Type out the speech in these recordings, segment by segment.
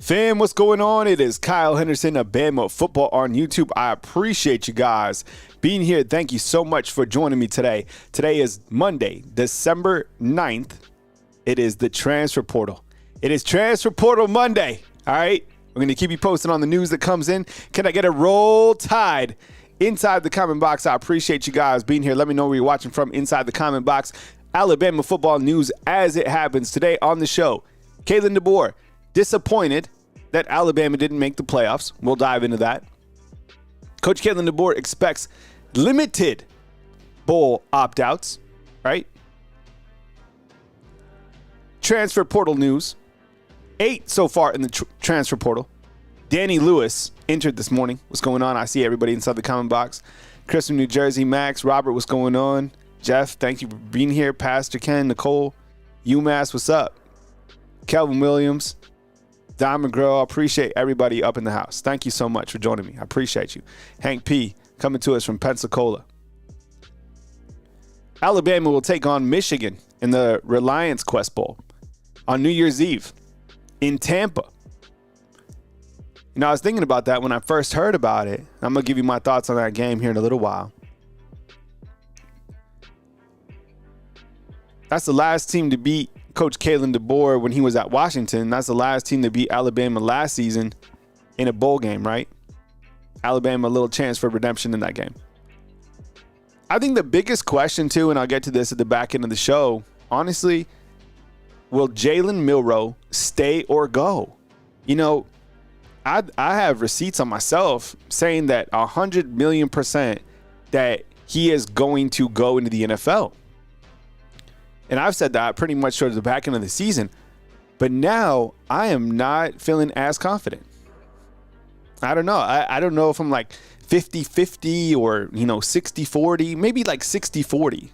Fam, what's going on? It is Kyle Henderson of Bama Football on YouTube. I appreciate you guys being here. Thank you so much for joining me today. Today is Monday, December 9th. It is the Transfer Portal. It is Transfer Portal Monday, all right? We're going to keep you posted on the news that comes in. Can I get a roll tide inside the comment box? I appreciate you guys being here. Let me know where you're watching from inside the comment box. Alabama football news as it happens today on the show. Kalen DeBoer, disappointed that Alabama didn't make the playoffs. We'll dive into that. Coach Kalen DeBoer expects limited bowl opt-outs, right? Transfer portal news. 8 so far in the transfer portal. Danny Lewis entered this morning. What's going on? I see everybody inside the comment box. Chris from New Jersey. Max. Robert, what's going on? Jeff, thank you for being here. Pastor Ken, Nicole, UMass, what's up? Kelvin Williams, Diamond Girl, I appreciate everybody up in the house. Thank you so much for joining me. I appreciate you. Hank P. coming to us from Pensacola. Alabama will take on Michigan in the Reliance Quest Bowl on New Year's Eve in Tampa. You know, I was thinking about that when I first heard about it. I'm going to give you my thoughts on that game here in a little while. That's the last team to beat Coach Kalen DeBoer when he was at Washington. That's the last team to beat Alabama last season in a bowl game, right? Alabama, a little chance for redemption in that game. I think the biggest question, too, and I'll get to this at the back end of the show, honestly, will Jalen Milroe stay or go? You know, I have receipts on myself saying that 100 million % that he is going to go into the NFL. And I've said that pretty much towards the back end of the season. But now I am not feeling as confident. I don't know. I don't know if I'm like 50-50 or, 60-40, maybe like 60-40.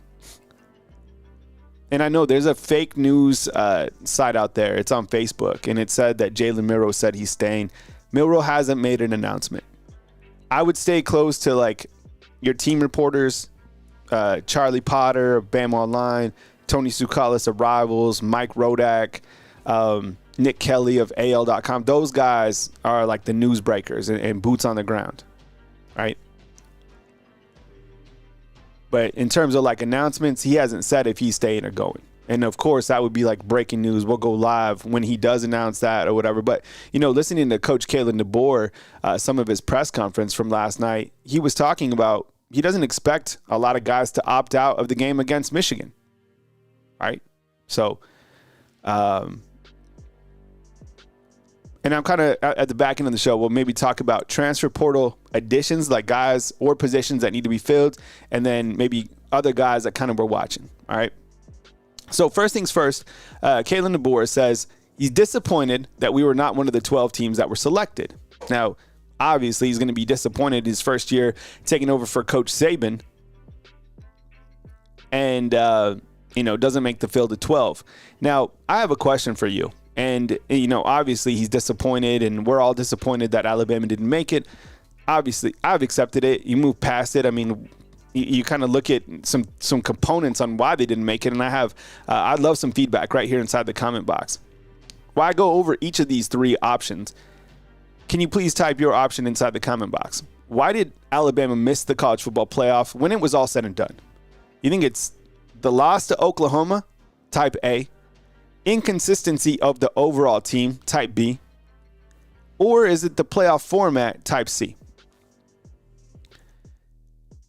And I know there's a fake news site out there. It's on Facebook. And it said that Jalen Milroe said he's staying. Milroe hasn't made an announcement. I would stay close to like your team reporters, Charlie Potter of Bama Online, Tony Tsoukalis of Rivals, Mike Rodak, Nick Kelly of AL.com. Those guys are like the newsbreakers and boots on the ground, right? But in terms of like announcements, he hasn't said if he's staying or going. And of course, that would be like breaking news. We'll go live when he does announce that or whatever. But, listening to Coach Kalen DeBoer, some of his press conference from last night, he was talking about he doesn't expect a lot of guys to opt out of the game against Michigan. Right. So, and I'm kind of at the back end of the show. We'll maybe talk about transfer portal additions, like guys or positions that need to be filled, and then maybe other guys that kind of we're watching. All right. So first things first, Kalen DeBoer says he's disappointed that we were not one of the 12 teams that were selected. Now, obviously, he's going to be disappointed his first year taking over for Coach Saban. And, doesn't make the field of 12. Now, I have a question for you. And, obviously he's disappointed and we're all disappointed that Alabama didn't make it. Obviously, I've accepted it. You move past it. I mean, you kind of look at some components on why they didn't make it. And I'd love some feedback right here inside the comment box. While I go over each of these 3 options, can you please type your option inside the comment box? Why did Alabama miss the college football playoff when it was all said and done? You think it's the loss to Oklahoma, type A, inconsistency of the overall team, type B, or is it the playoff format, type C?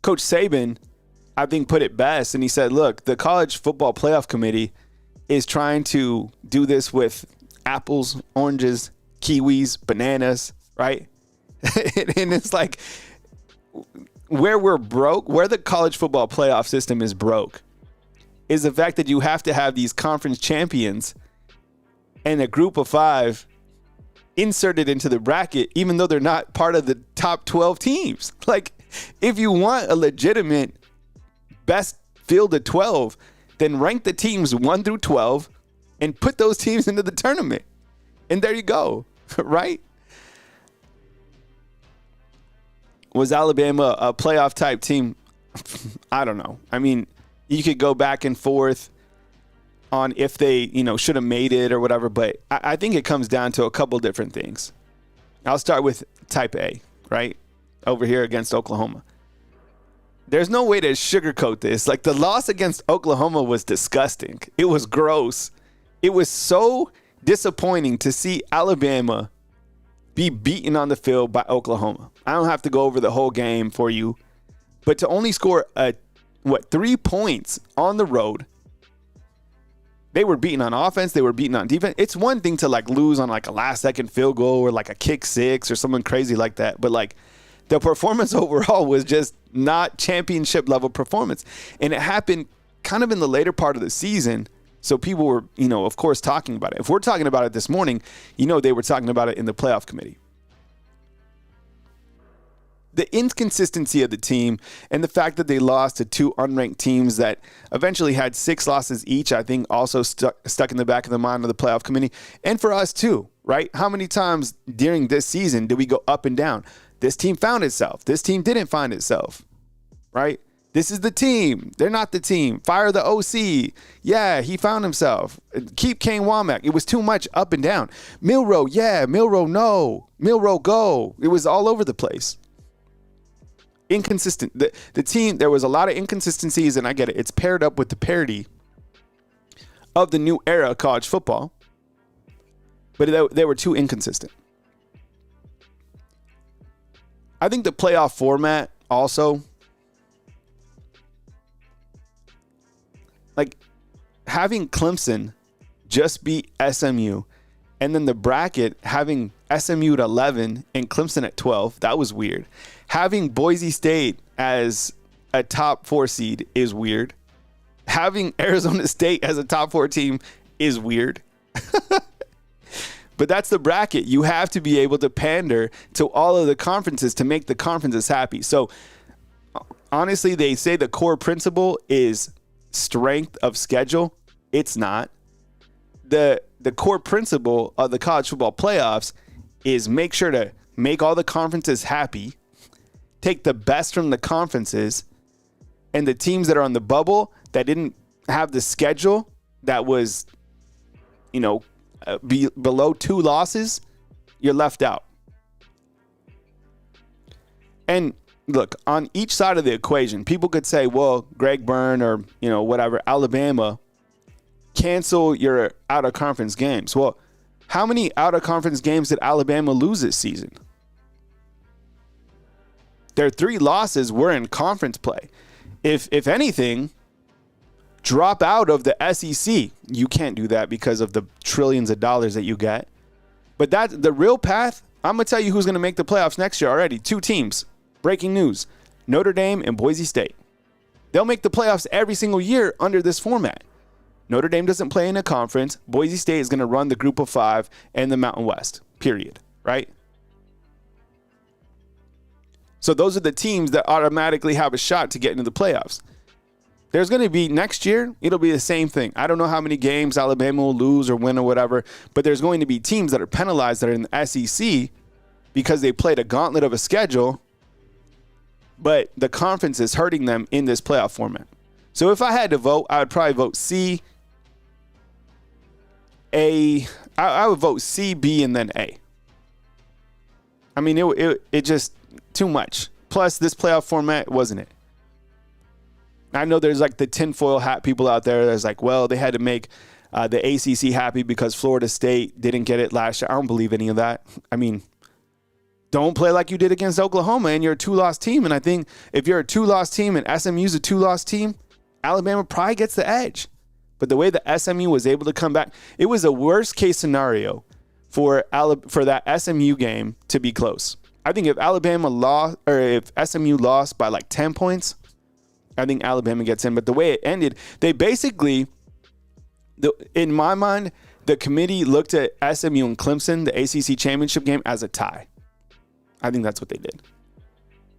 Coach Saban, I think, put it best, and he said, look, the college football playoff committee is trying to do this with apples, oranges, kiwis, bananas, right? And it's like where we're broke, where the college football playoff system is broke, is the fact that you have to have these conference champions and a group of 5 inserted into the bracket, even though they're not part of the top 12 teams. Like, if you want a legitimate best field of 12, then rank the teams 1 through 12 and put those teams into the tournament. And there you go, right? Was Alabama a playoff type team? I don't know. I mean, you could go back and forth on if they, should have made it or whatever. But I think it comes down to a couple different things. I'll start with type A, right? Over here against Oklahoma. There's no way to sugarcoat this. Like, the loss against Oklahoma was disgusting. It was gross. It was so disappointing to see Alabama be beaten on the field by Oklahoma. I don't have to go over the whole game for you, but to only score 3 points on the road. They were beaten on offense. They were beaten on defense. It's one thing to lose on a last second field goal or a kick six or something crazy like that. But the performance overall was just not championship level performance. And it happened kind of in the later part of the season. So people were, of course, talking about it. If we're talking about it this morning, they were talking about it in the playoff committee. The inconsistency of the team and the fact that they lost to 2 unranked teams that eventually had 6 losses each, I think also stuck in the back of the mind of the playoff committee. And for us too, right? How many times during this season did we go up and down? This team found itself. This team didn't find itself, right? This is the team. They're not the team. Fire the OC. Yeah, he found himself. Keep Kane Womack. It was too much up and down. Milroe, yeah. Milroe, no. Milroe, go. It was all over the place. Inconsistent. The team, there was a lot of inconsistencies, and I get it. It's paired up with the parity of the new era of college football, but they were too inconsistent. I think the playoff format also, having Clemson just beat SMU, and then the bracket having SMU at 11 and Clemson at 12, that was weird. Having Boise State as a top 4 seed is weird. Having Arizona State as a top 4 team is weird. But that's the bracket. You have to be able to pander to all of the conferences to make the conferences happy. So honestly, they say the core principle is strength of schedule. It's not. The core principle of the college football playoffs is make sure to make all the conferences happy, take the best from the conferences, and the teams that are on the bubble that didn't have the schedule that was, below 2 losses, you're left out. And look, on each side of the equation, people could say, well, Greg Byrne or, whatever, Alabama, cancel your out-of-conference games. Well, how many out-of-conference games did Alabama lose this season? Their 3 losses were in conference play. If anything, drop out of the SEC. You can't do that because of the trillions of dollars that you get. But that's the real path. I'm going to tell you who's going to make the playoffs next year already. 2 teams. Breaking news. Notre Dame and Boise State. They'll make the playoffs every single year under this format. Notre Dame doesn't play in a conference. Boise State is going to run the group of 5 and the Mountain West. Period. Right? So those are the teams that automatically have a shot to get into the playoffs. There's going to be next year, it'll be the same thing. I don't know how many games Alabama will lose or win or whatever, but there's going to be teams that are penalized that are in the SEC because they played a gauntlet of a schedule, but the conference is hurting them in this playoff format. So if I had to vote, I would probably vote C, A. I would vote C, B, and then A. I mean, it just too much. Plus, this playoff format wasn't it. I know there's the tinfoil hat people out there that's well, they had to make the ACC happy because Florida State didn't get it last year. I don't believe any of that. I mean, don't play like you did against Oklahoma and you're a 2-loss team. And I think if you're a 2-loss team and SMU's a 2-loss team, Alabama probably gets the edge. But the way that SMU was able to come back, it was a worst case scenario for that SMU game to be close. I think if Alabama lost or if SMU lost by 10 points, I think Alabama gets in. But the way it ended, they basically, in my mind, the committee looked at SMU and Clemson, the ACC championship game, as a tie. I think that's what they did.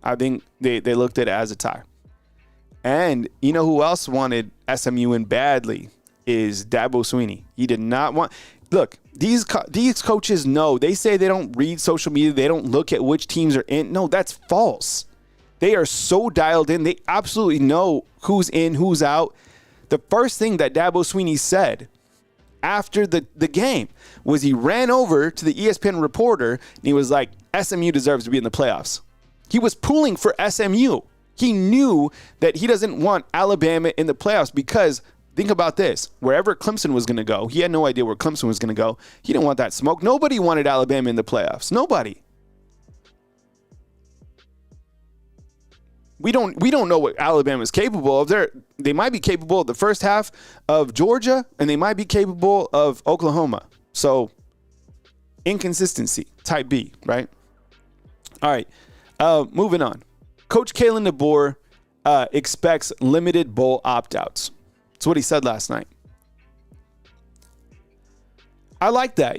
I think they looked at it as a tie. And you know who else wanted SMU in badly is Dabo Swinney. He did not want. Look, these coaches know. They say they don't read social media. They don't look at which teams are in. No, that's false. They are so dialed in. They absolutely know who's in, who's out. The first thing that Dabo Swinney said after the game was he ran over to the ESPN reporter and he was like, SMU deserves to be in the playoffs. He was pulling for SMU. He knew that he doesn't want Alabama in the playoffs because think about this. Wherever Clemson was going to go, he had no idea where Clemson was going to go. He didn't want that smoke. Nobody wanted Alabama in the playoffs. Nobody. We don't know what Alabama is capable of. They might be capable of the first half of Georgia, and they might be capable of Oklahoma. So, inconsistency, type B, right? All right, moving on. Coach Kalen DeBoer expects limited bowl opt-outs. That's what he said last night. I like that.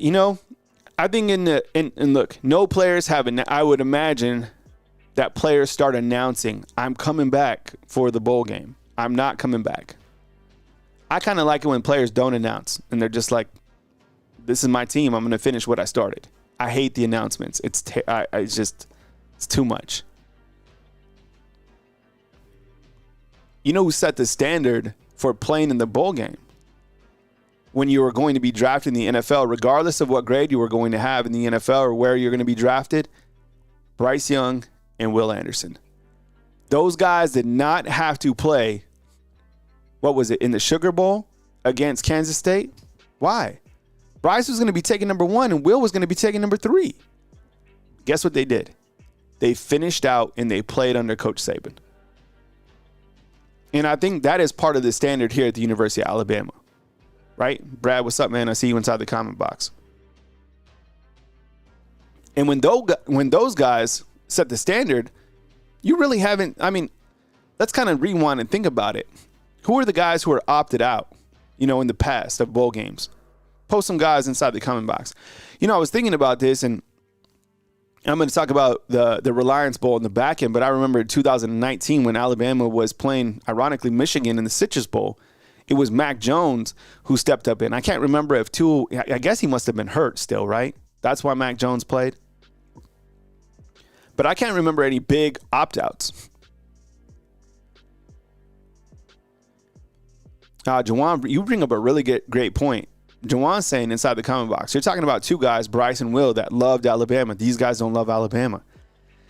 I think and look, no players have I would imagine that players start announcing, I'm coming back for the bowl game. I'm not coming back. I kind of like it when players don't announce and they're just like, this is my team. I'm going to finish what I started. I hate the announcements. It's too much. You know who set the standard for playing in the bowl game? When you were going to be drafted in the NFL, regardless of what grade you were going to have in the NFL or where you're going to be drafted, Bryce Young and Will Anderson. Those guys did not have to play, what was it, in the Sugar Bowl against Kansas State? Why? Bryce was going to be taking number 1 and Will was going to be taking number 3. Guess what they did? They finished out and they played under Coach Saban. And I think that is part of the standard here at the University of Alabama. Right? Brad, what's up, man? I see you inside the comment box. And when those guys set the standard, you really haven't, let's kind of rewind and think about it. Who are the guys who are opted out, in the past of bowl games? Post some guys inside the comment box. I was thinking about this, and I'm going to talk about the Reliance Bowl in the back end, but I remember 2019 when Alabama was playing, ironically, Michigan in the Citrus Bowl. It was Mac Jones who stepped up in. I can't remember if I guess he must have been hurt still, right? That's why Mac Jones played. But I can't remember any big opt-outs. Jawan, you bring up a really great point. Jawan's saying inside the comment box, you're talking about two guys, Bryce and Will, that loved Alabama. These guys don't love Alabama.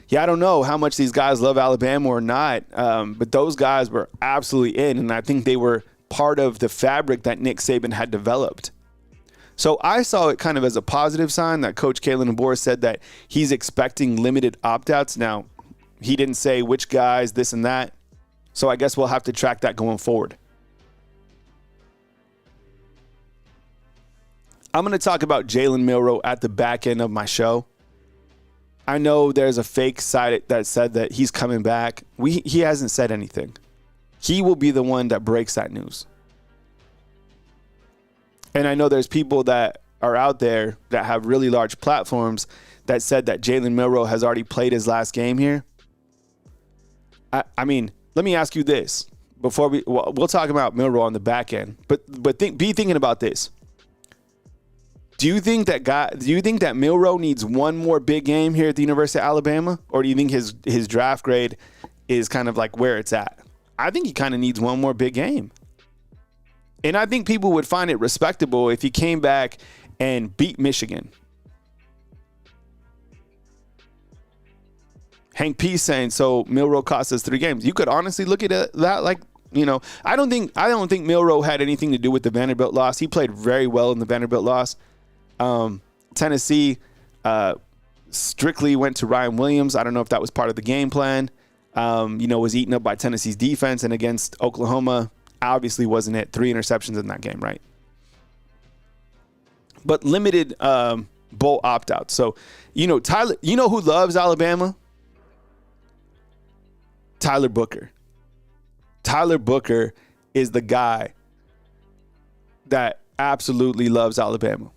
Yeah, I don't know how much these guys love Alabama or not, but those guys were absolutely in, and I think they were part of the fabric that Nick Saban had developed. So I saw it kind of as a positive sign that Coach Kalen DeBoer said that he's expecting limited opt-outs. Now, he didn't say which guys, this and that. So I guess we'll have to track that going forward. I'm going to talk about Jalen Milroe at the back end of my show. I know there's a fake site that said that he's coming back. He hasn't said anything. He will be the one that breaks that news. And I know there's people that are out there that have really large platforms that said that Jalen Milroe has already played his last game here. I mean, let me ask you this before we'll talk about Milroe on the back end, but be thinking about this. Do you think that Milroe needs one more big game here at the University of Alabama, or do you think his draft grade is kind of like where it's at? I think he kind of needs one more big game. And I think people would find it respectable if he came back and beat Michigan. Hank P saying, so Milroe cost us 3 games. You could honestly look at that like, I don't think Milroe had anything to do with the Vanderbilt loss. He played very well in the Vanderbilt loss. Tennessee strictly went to Ryan Williams. I don't know if that was part of the game plan. Was eaten up by Tennessee's defense, and against Oklahoma, obviously wasn't it. 3 interceptions in that game, right? But limited bowl opt-outs. So, Tyler, who loves Alabama? Tyler Booker. Tyler Booker is the guy that absolutely loves Alabama.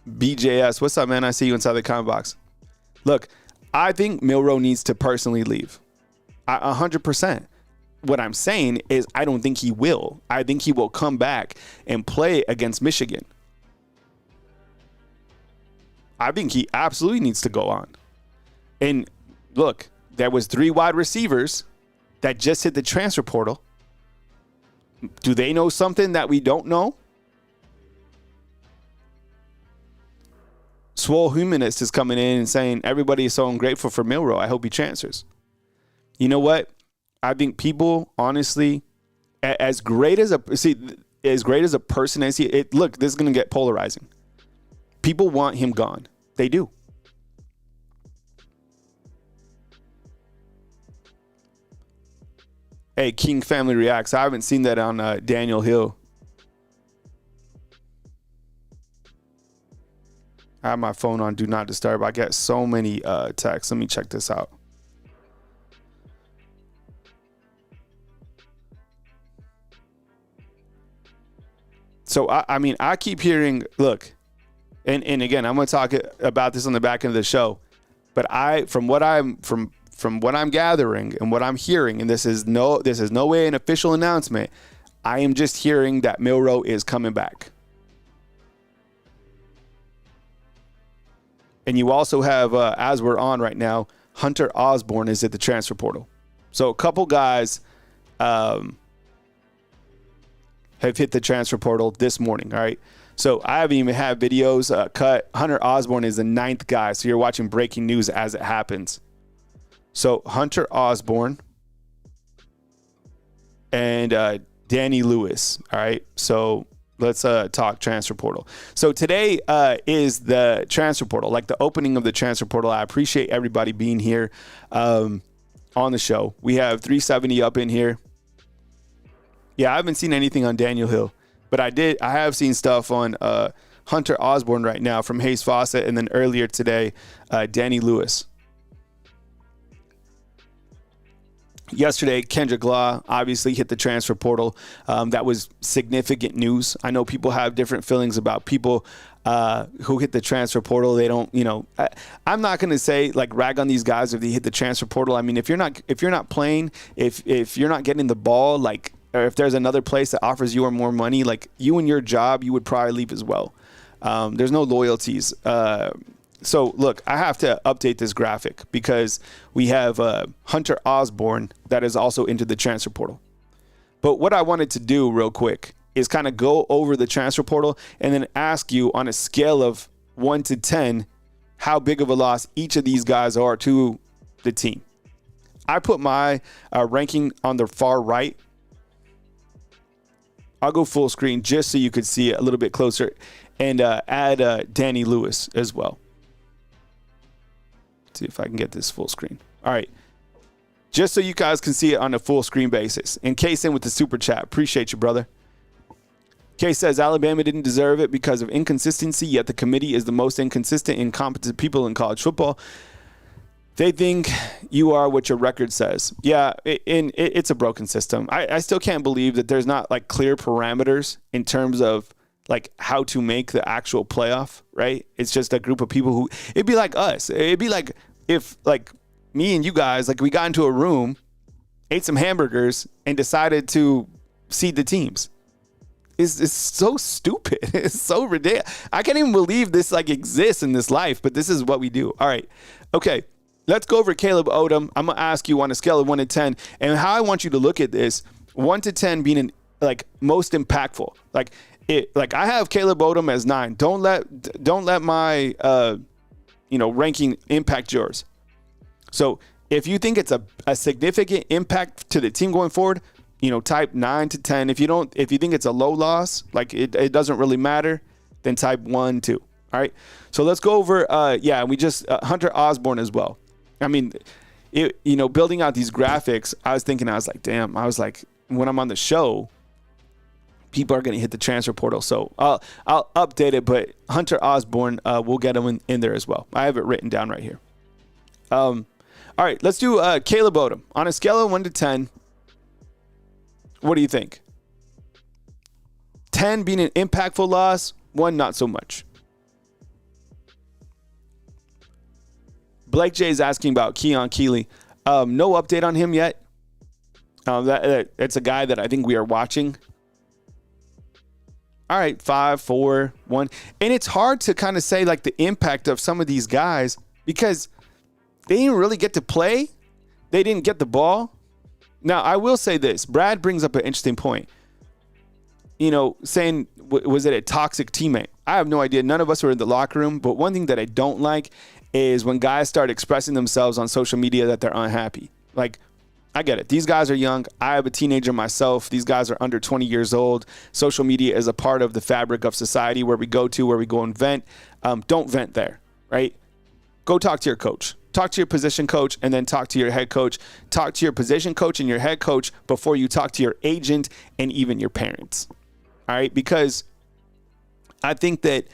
BJS, what's up, man? I see you inside the comment box. Look, I think Milroe needs to personally leave. 100%. What I'm saying is I don't think he will. I think he will come back and play against Michigan. I think he absolutely needs to go on. And look, there was 3 wide receivers that just hit the transfer portal. Do they know something that we don't know? Swole Humanist is coming in and saying everybody is so ungrateful for Milroe. I hope he transfers. You know what? I think people, honestly, as great as a person as he, look, this is going to get polarizing. People want him gone. They do. Hey, King Family Reacts. I haven't seen that on Daniel Hill. I have my phone on Do Not Disturb. I get so many texts. Let me check this out. So, I keep hearing, look, and again, I'm going to talk about this on the back end of the show, but from what I'm gathering and what I'm hearing, and this is no way an official announcement, I am just hearing that Milroe is coming back. And you also have, as we're on right now, Hunter Osborne is at the transfer portal. So a couple guys have hit the transfer portal this morning, all right? So I haven't even had videos cut. Hunter Osborne is the 9th guy, so you're watching breaking news as it happens. So Hunter Osborne and Danny Lewis, all right? So let's talk transfer portal. So today is the transfer portal, like the opening of the transfer portal. I appreciate everybody being here on the show. We have 370 up in here. Yeah, I haven't seen anything on Daniel Hill, but I have seen stuff on Hunter Osborne right now from Hayes Fawcett, and then earlier today, Danny Lewis. Yesterday, Kendrick Law obviously hit the transfer portal. That was significant news. I know people have different feelings about people who hit the transfer portal. They don't, I'm not going to say like rag on these guys if they hit the transfer portal. I mean, if you're not playing, if you're not getting the ball, like, or if there's another place that offers you or more money, like you and your job, you would probably leave as well. There's no loyalties. So, look, I have to update this graphic because we have Hunter Osborne that is also into the transfer portal. But what I wanted to do real quick is kind of go over the transfer portal and then ask you on a scale of 1 to 10 how big of a loss each of these guys are to the team. I put my ranking on the far right. I'll go full screen just so you could see it a little bit closer and add Danny Lewis as well. See if I can get this full screen. All right. Just so you guys can see it on a full screen basis. And Case in with the super chat. Appreciate you, brother. Case says Alabama didn't deserve it because of inconsistency, yet the committee is the most inconsistent, incompetent people in college football. They think you are what your record says. Yeah, it's a broken system. I still can't believe that there's not like clear parameters in terms of like how to make the actual playoff, right? It's just a group of people who, it'd be like us. It'd be like if like me and you guys, like we got into a room, ate some hamburgers and decided to seed the teams. It's so stupid. It's so ridiculous. I can't even believe this like exists in this life, but this is what we do. All right. Okay. Let's go over Caleb Odom. I'm going to ask you on a scale of 1 to 10 and how I want you to look at this. 1 to 10 being like most impactful. Like I have Caleb Odom as 9. Don't let my ranking impact yours. So if you think it's a significant impact to the team going forward, type 9 to 10. If you think it's a low loss, like it doesn't really matter, then type 1, 2. All right. So let's go over. We just Hunter Osborne as well. I mean, building out these graphics, I was like, damn. I was like, when I'm on the show, people are going to hit the transfer portal. So I'll update it, but Hunter Osborne, we'll get him in there as well. I have it written down right here. All right, let's do Caleb Odom. On a scale of 1 to 10, what do you think? 10 being an impactful loss, 1 not so much. Blake J is asking about Keon Keeley. No update on him yet. It's a guy that I think we are watching. All right, 5, 4, 1. And it's hard to kind of say like the impact of some of these guys because they didn't really get to play. They didn't get the ball. Now, I will say this. Brad brings up an interesting point. Saying, was it a toxic teammate? I have no idea. None of us were in the locker room. But one thing that I don't like is when guys start expressing themselves on social media that they're unhappy. Like, I get it. These guys are young. I have a teenager myself. These guys are under 20 years old. Social media is a part of the fabric of society where we go and vent. Don't vent there, right? Go talk to your coach. Talk to your position coach and then talk to your head coach. Talk to your position coach and your head coach before you talk to your agent and even your parents. All right? Because I think that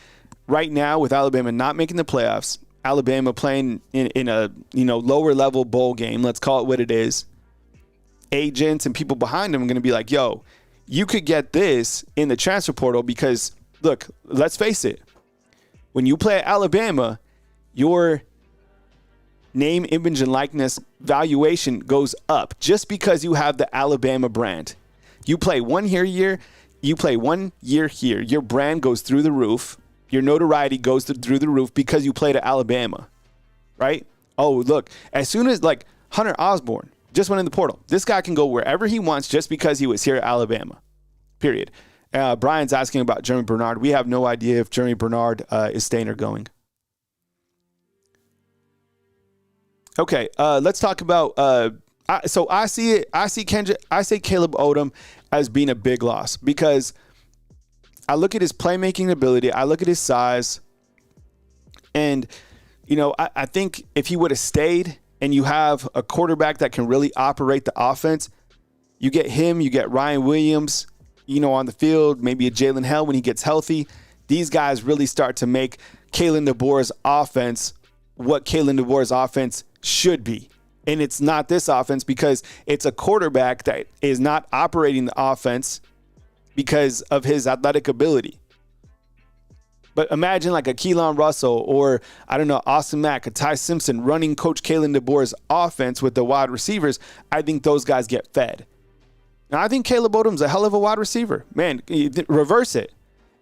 right now with Alabama not making the playoffs, Alabama playing in a lower level bowl game, let's call it what it is, agents and people behind them are going to be like, yo, you could get this in the transfer portal because, look, let's face it. When you play at Alabama, your name, image, and likeness valuation goes up just because you have the Alabama brand. You play 1 year, you play 1 year here. Your brand goes through the roof. Your notoriety goes through the roof because you played at Alabama, right? Oh, look, as soon as like Hunter Osborne just went in the portal, this guy can go wherever he wants just because he was here at Alabama, period. Brian's asking about Jeremy Bernard. We have no idea if Jeremy Bernard is staying or going. Okay, let's talk about. So I see it. I see Kendrick. I say Caleb Odom as being a big loss because I look at his playmaking ability. I look at his size, and I think if he would have stayed, and you have a quarterback that can really operate the offense, you get him. You get Ryan Williams. On the field. Maybe a Jalen Hell when he gets healthy. These guys really start to make Kalen DeBoer's offense what Kalen DeBoer's offense should be. And it's not this offense because it's a quarterback that is not operating the offense because of his athletic ability. But imagine like a Keelan Russell or, I don't know, Austin Mack, a Ty Simpson running Coach Kalen DeBoer's offense with the wide receivers. I think those guys get fed. Now, I think Caleb Odom's a hell of a wide receiver. Man, reverse it.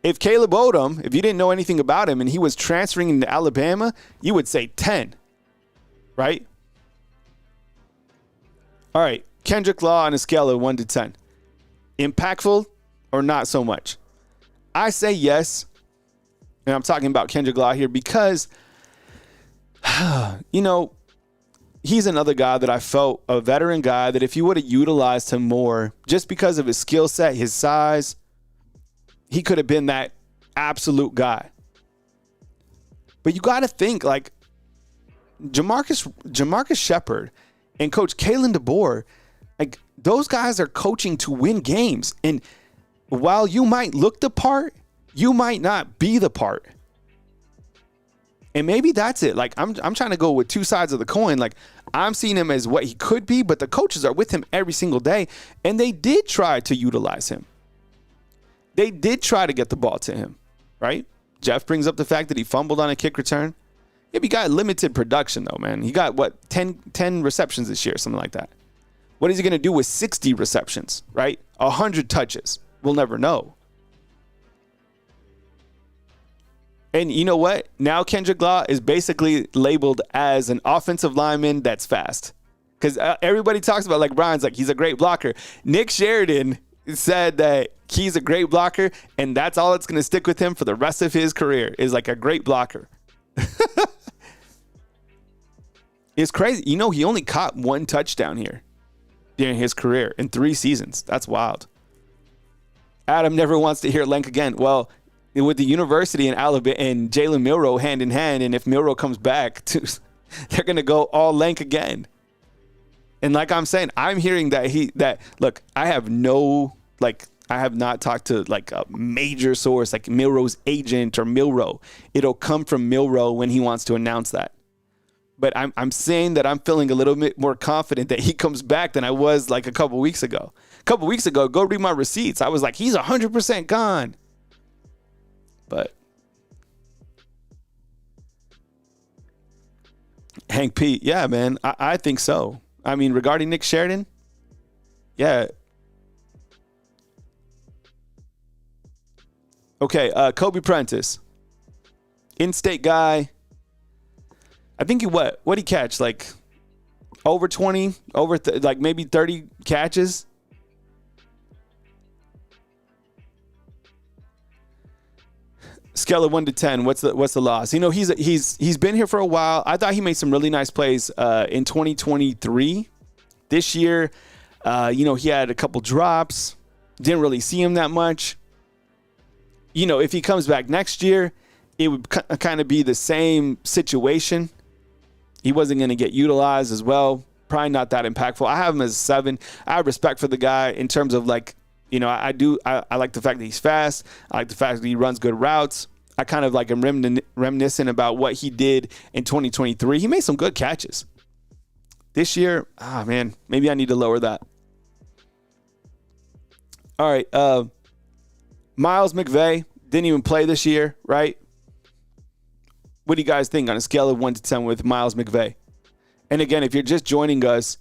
If Caleb Odom, if you didn't know anything about him and he was transferring into Alabama, you would say 10, right? All right, Kendrick Law on a scale of 1 to 10. Impactful or not so much? I say yes, and I'm talking about Kendrick Law here because, he's another guy that I felt, a veteran guy, that if you would have utilized him more, just because of his skill set, his size, he could have been that absolute guy. But you got to think, like, Jamarcus Shepard and Coach Kalen DeBoer, like, those guys are coaching to win games. And while you might look the part, you might not be the part. And maybe that's it. Like, I'm trying to go with two sides of the coin. Like, I'm seeing him as what he could be, but the coaches are with him every single day. And they did try to utilize him. They did try to get the ball to him, right? Jeff brings up the fact that he fumbled on a kick return. Yeah, he got limited production, though, man. He got, 10 receptions this year, something like that. What is he going to do with 60 receptions, right? 100 touches. We'll never know. And you know what? Now Kendrick Law is basically labeled as an offensive lineman that's fast. Because everybody talks about, like, Brian's like, he's a great blocker. Nick Sheridan said that he's a great blocker, and that's all that's going to stick with him for the rest of his career is, like, a great blocker. It's crazy. He only caught 1 touchdown here during his career in 3 seasons. That's wild. Adam never wants to hear Lenk again. Well, with the university and Alabama and Jalen Milroe hand in hand, and if Milroe comes back, they're going to go all Lenk again. And like I'm saying, I'm hearing that look, I have not talked to like a major source like Milroe's agent or Milroe. It'll come from Milroe when he wants to announce that. But I'm saying that I'm feeling a little bit more confident that he comes back than I was like a couple weeks ago. A couple weeks ago, go read my receipts. I was like, he's 100% gone. But Hank P, yeah, man, I think so. I mean, regarding Nick Sheridan, yeah. Okay, Kobe Prentice, in-state guy. I think he what'd he catch? Like over 20, like maybe 30 catches. Scale of 1 to 10. What's the loss? You know, he's been here for a while. I thought he made some really nice plays in 2023. This year, you know, he had a couple drops. Didn't really see him that much. You know, if he comes back next year, it would kind of be the same situation. He wasn't going to get utilized as well. Probably not that impactful. I have him as a 7. I have respect for the guy in terms of like, you know, I like the fact that he's fast. I like the fact that he runs good routes. I kind of like am reminiscent about what he did in 2023. He made some good catches. This year, man, maybe I need to lower that. All right. Miles McVay didn't even play this year, right? What do you guys think on a scale of 1 to 10 with Miles McVay? And again, if you're just joining us,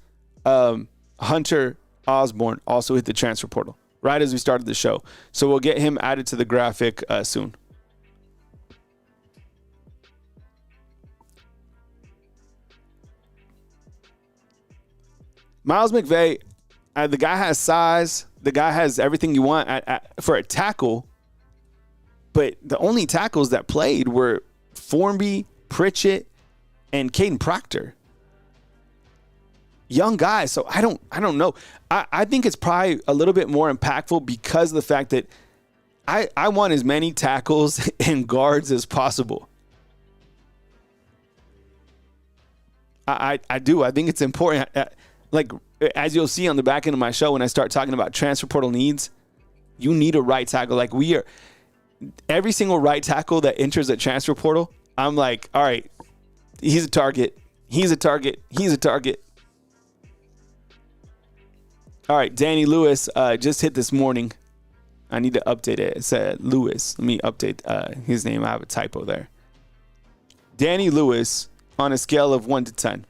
Hunter Osborne also hit the transfer portal right as we started the show. So we'll get him added to the graphic soon. Miles McVay, the guy has size. The guy has everything you want for a tackle. But the only tackles that played were Formby, Pritchett, and Caden Proctor. Young guys, so I don't know. I think it's probably a little bit more impactful because of the fact that I want as many tackles and guards as possible. I do. I think it's important. Like, as you'll see on the back end of my show, when I start talking about transfer portal needs, you need a right tackle. Like, every single right tackle that enters at transfer portal, I'm like, all right, he's a target. He's a target. He's a target. All right, Danny Lewis just hit this morning. I need to update it. It said Lewis. Let me update his name. I have a typo there. Danny Lewis on a scale of 1 to 10.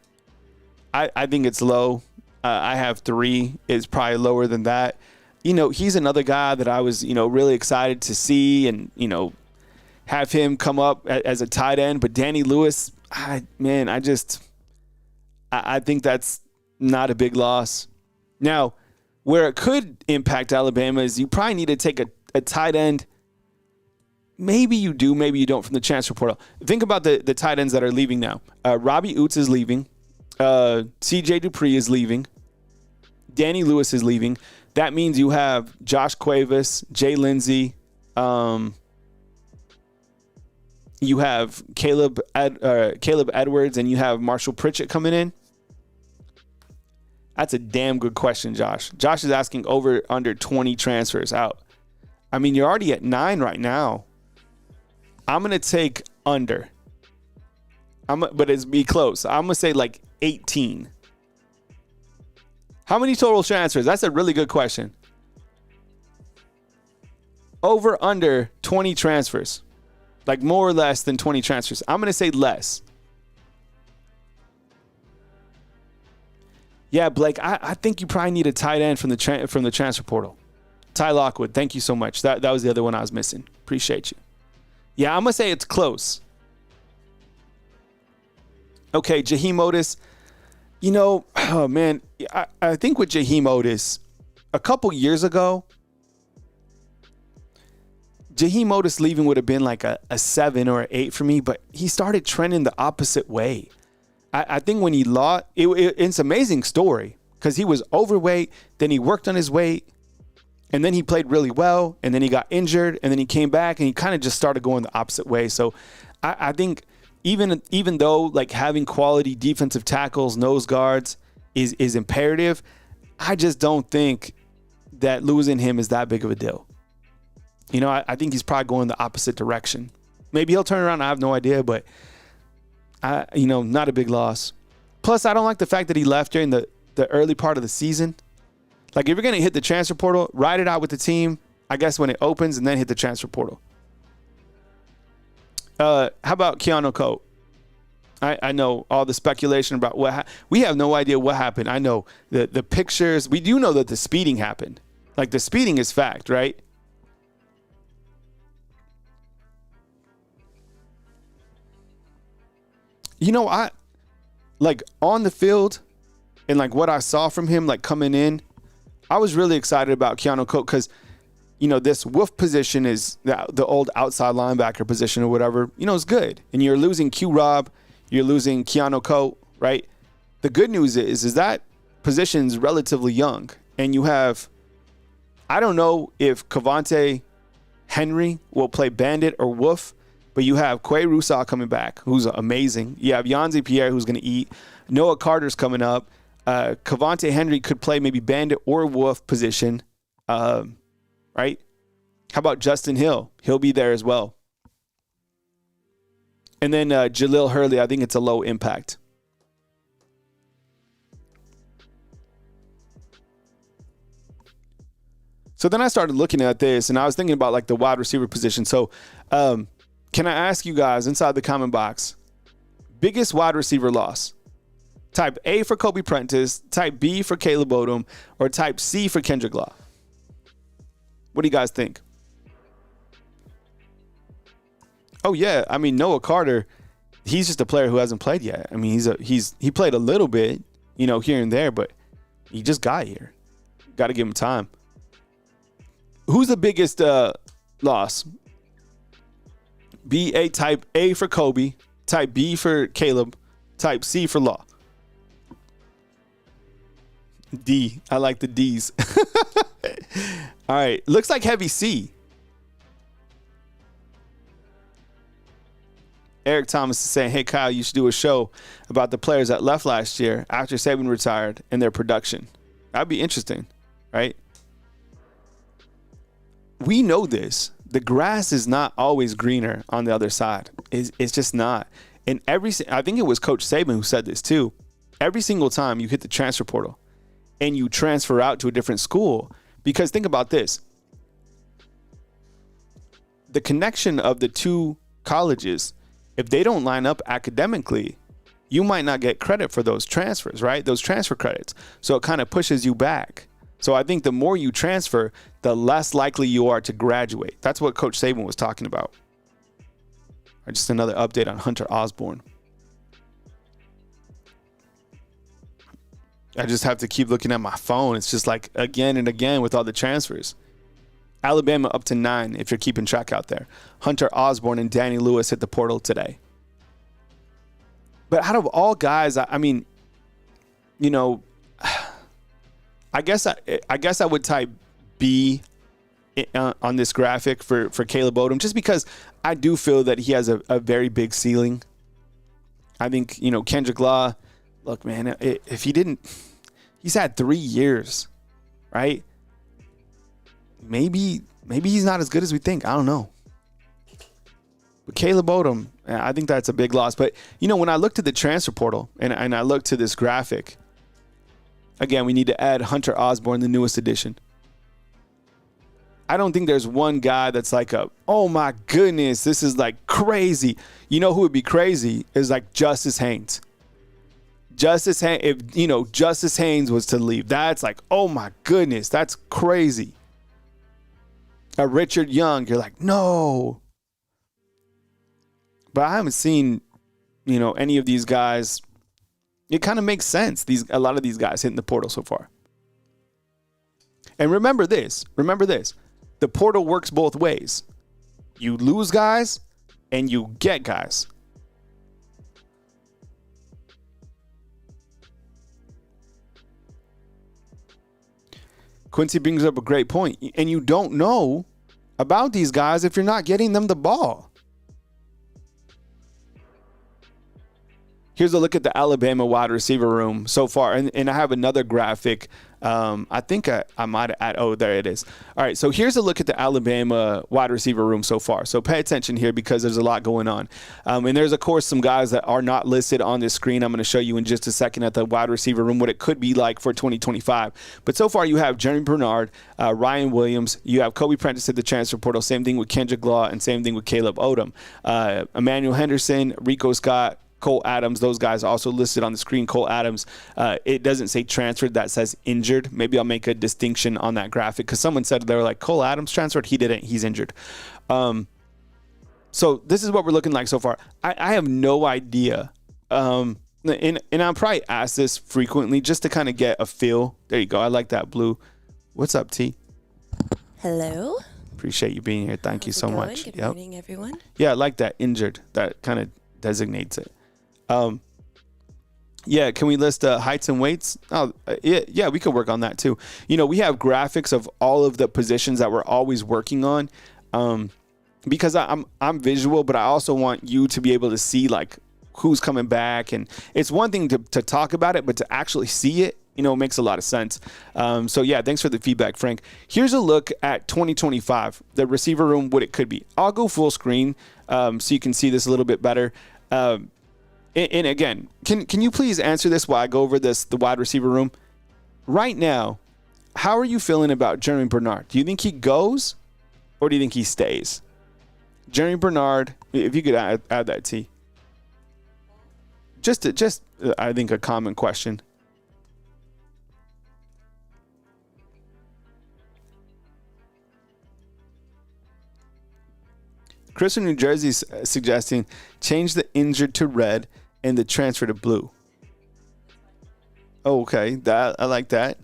I think it's low. I have 3. It's probably lower than that. You know, he's another guy that I was, you know, really excited to see and, you know, have him come up as a tight end. But Danny Lewis, I think that's not a big loss. Now, where it could impact Alabama is you probably need to take a tight end. Maybe you do, maybe you don't from the transfer portal. Think about the tight ends that are leaving now. Robbie Oots is leaving. CJ Dupree is leaving. Danny Lewis is leaving. That means you have Josh Cuevas, Jay Lindsey. You have Caleb Edwards, and you have Marshall Pritchett coming in. That's a damn good question, Josh. Josh is asking over under 20 transfers out. I mean, you're already at 9 right now. I'm going to take under. But it's be close. I'm going to say like 18. How many total transfers? That's a really good question. Over under 20 transfers. Like more or less than 20 transfers. I'm going to say less. Yeah, Blake, I think you probably need a tight end from the transfer portal. Ty Lockwood, thank you so much. That was the other one I was missing. Appreciate you. Yeah, I'm going to say it's close. Okay, Jaheim Otis. You know, oh man, I think with Jaheim Otis, a couple years ago, Jaheim Otis leaving would have been like a 7 or an 8 for me, but he started trending the opposite way. I think when he lost, it's an amazing story because he was overweight, then he worked on his weight, and then he played really well, and then he got injured, and then he came back, and he kind of just started going the opposite way. So I think even though like having quality defensive tackles, nose guards is imperative, I just don't think that losing him is that big of a deal. You know, I think he's probably going the opposite direction. Maybe he'll turn around. I have no idea, but not a big loss. Plus, I don't like the fact that he left during the early part of the season. Like, if you're going to hit the transfer portal, ride it out with the team, I guess, when it opens, and then hit the transfer portal. How about Keanu Coate? I know all the speculation about we have no idea what happened. I know the pictures. We do know that the speeding happened. Like, the speeding is fact, right? You know, on the field, and like what I saw from him, like coming in, I was really excited about Keanu Coat because, this Wolf position is the old outside linebacker position or whatever, is good. And you're losing Q-Rob, you're losing Keanu Coat, right? The good news is that position's relatively young. And you have, I don't know if Cavante Henry will play Bandit or Wolf, but you have Quay Rousseau coming back, who's amazing. You have Yanzi Pierre, who's going to eat. Noah Carter's coming up. Cavante Henry could play maybe Bandit or Wolf position, right? How about Justin Hill? He'll be there as well. And then Jaleel Hurley, I think it's a low impact. So then I started looking at this, and I was thinking about like the wide receiver position. So can I ask you guys inside the comment box, biggest wide receiver loss? Type A for Kobe Prentice, type B for Caleb Odom, or type C for Kendrick Law? What do you guys think? Oh yeah, I mean Noah Carter, he's just a player who hasn't played yet. I mean he played a little bit, here and there, but he just got here. Got to give him time. Who's the biggest loss? Type A for Kobe, type B for Caleb, type C for Law. D. I like the D's. All right. Looks like heavy C. Eric Thomas is saying, hey, Kyle, you should do a show about the players that left last year after Saban retired and their production. That'd be interesting, right? We know this. The grass is not always greener on the other side. It's just not. And I think it was Coach Saban who said this too. Every single time you hit the transfer portal and you transfer out to a different school, because think about this. The connection of the two colleges, if they don't line up academically, you might not get credit for those transfers, right? Those transfer credits. So it kind of pushes you back. So I think the more you transfer, the less likely you are to graduate. That's what Coach Saban was talking about. Or just another update on Hunter Osborne. I just have to keep looking at my phone. It's just like again and again with all the transfers. Alabama up to 9 if you're keeping track out there. Hunter Osborne and Danny Lewis hit the portal today. But out of all guys, I mean, I guess I would type B on this graphic for Caleb Odom, just because I do feel that he has a very big ceiling. I think, Kendrick Law, look, man, if he didn't, he's had 3 years, right? Maybe he's not as good as we think. I don't know. But Caleb Odom, I think that's a big loss. But, when I looked at the transfer portal and I looked to this graphic, again, we need to add Hunter Osborne, the newest addition. I don't think there's one guy that's like oh my goodness, this is like crazy. You know who would be crazy is like Justice Haynes. If Justice Haynes was to leave, that's like, oh my goodness, that's crazy. Richard Young, you're like, no. But I haven't seen, any of these guys. It kind of makes sense. A lot of these guys hitting the portal so far. And remember this. The portal works both ways. You lose guys and you get guys. Quincy brings up a great point. And you don't know about these guys if you're not getting them the ball. Here's a look at the Alabama wide receiver room so far. And I have another graphic. I think I might add. Oh, there it is. All right. So here's a look at the Alabama wide receiver room so far. So pay attention here because there's a lot going on. And there's, of course, some guys that are not listed on this screen. I'm going to show you in just a second at the wide receiver room what it could be like for 2025. But so far you have Jeremy Bernard, Ryan Williams. You have Kobe Prentice at the transfer portal. Same thing with Kendrick Law and same thing with Caleb Odom. Emmanuel Henderson, Rico Scott, Cole Adams, those guys are also listed on the screen. Cole Adams, it doesn't say transferred, that says injured. Maybe I'll make a distinction on that graphic because someone said they were like, Cole Adams transferred. He didn't. He's injured. So this is what we're looking like so far. I have no idea and I'll probably ask this frequently just to kind of get a feel. There you go. I like that blue. What's up, T? Hello. Appreciate you being here. Thank you so much. Good morning, everyone. Yeah, I like that injured. That kind of designates it. Yeah, can we list heights and weights? Oh, yeah, we could work on that too. We have graphics of all of the positions that we're always working on, because I'm visual, but I also want you to be able to see like who's coming back. And it's one thing to talk about it, but to actually see it, it makes a lot of sense. So yeah, thanks for the feedback, Frank. Here's a look at 2025, the receiver room, what it could be. I'll go full screen so you can see this a little bit better. And again, can you please answer this while I go over the wide receiver room? Right now, how are you feeling about Jeremy Bernard? Do you think he goes or do you think he stays? Jeremy Bernard, if you could add that, T. Just I think a common question. Chris in New Jersey is suggesting change the injured to red and the transfer to blue. Okay, I like that.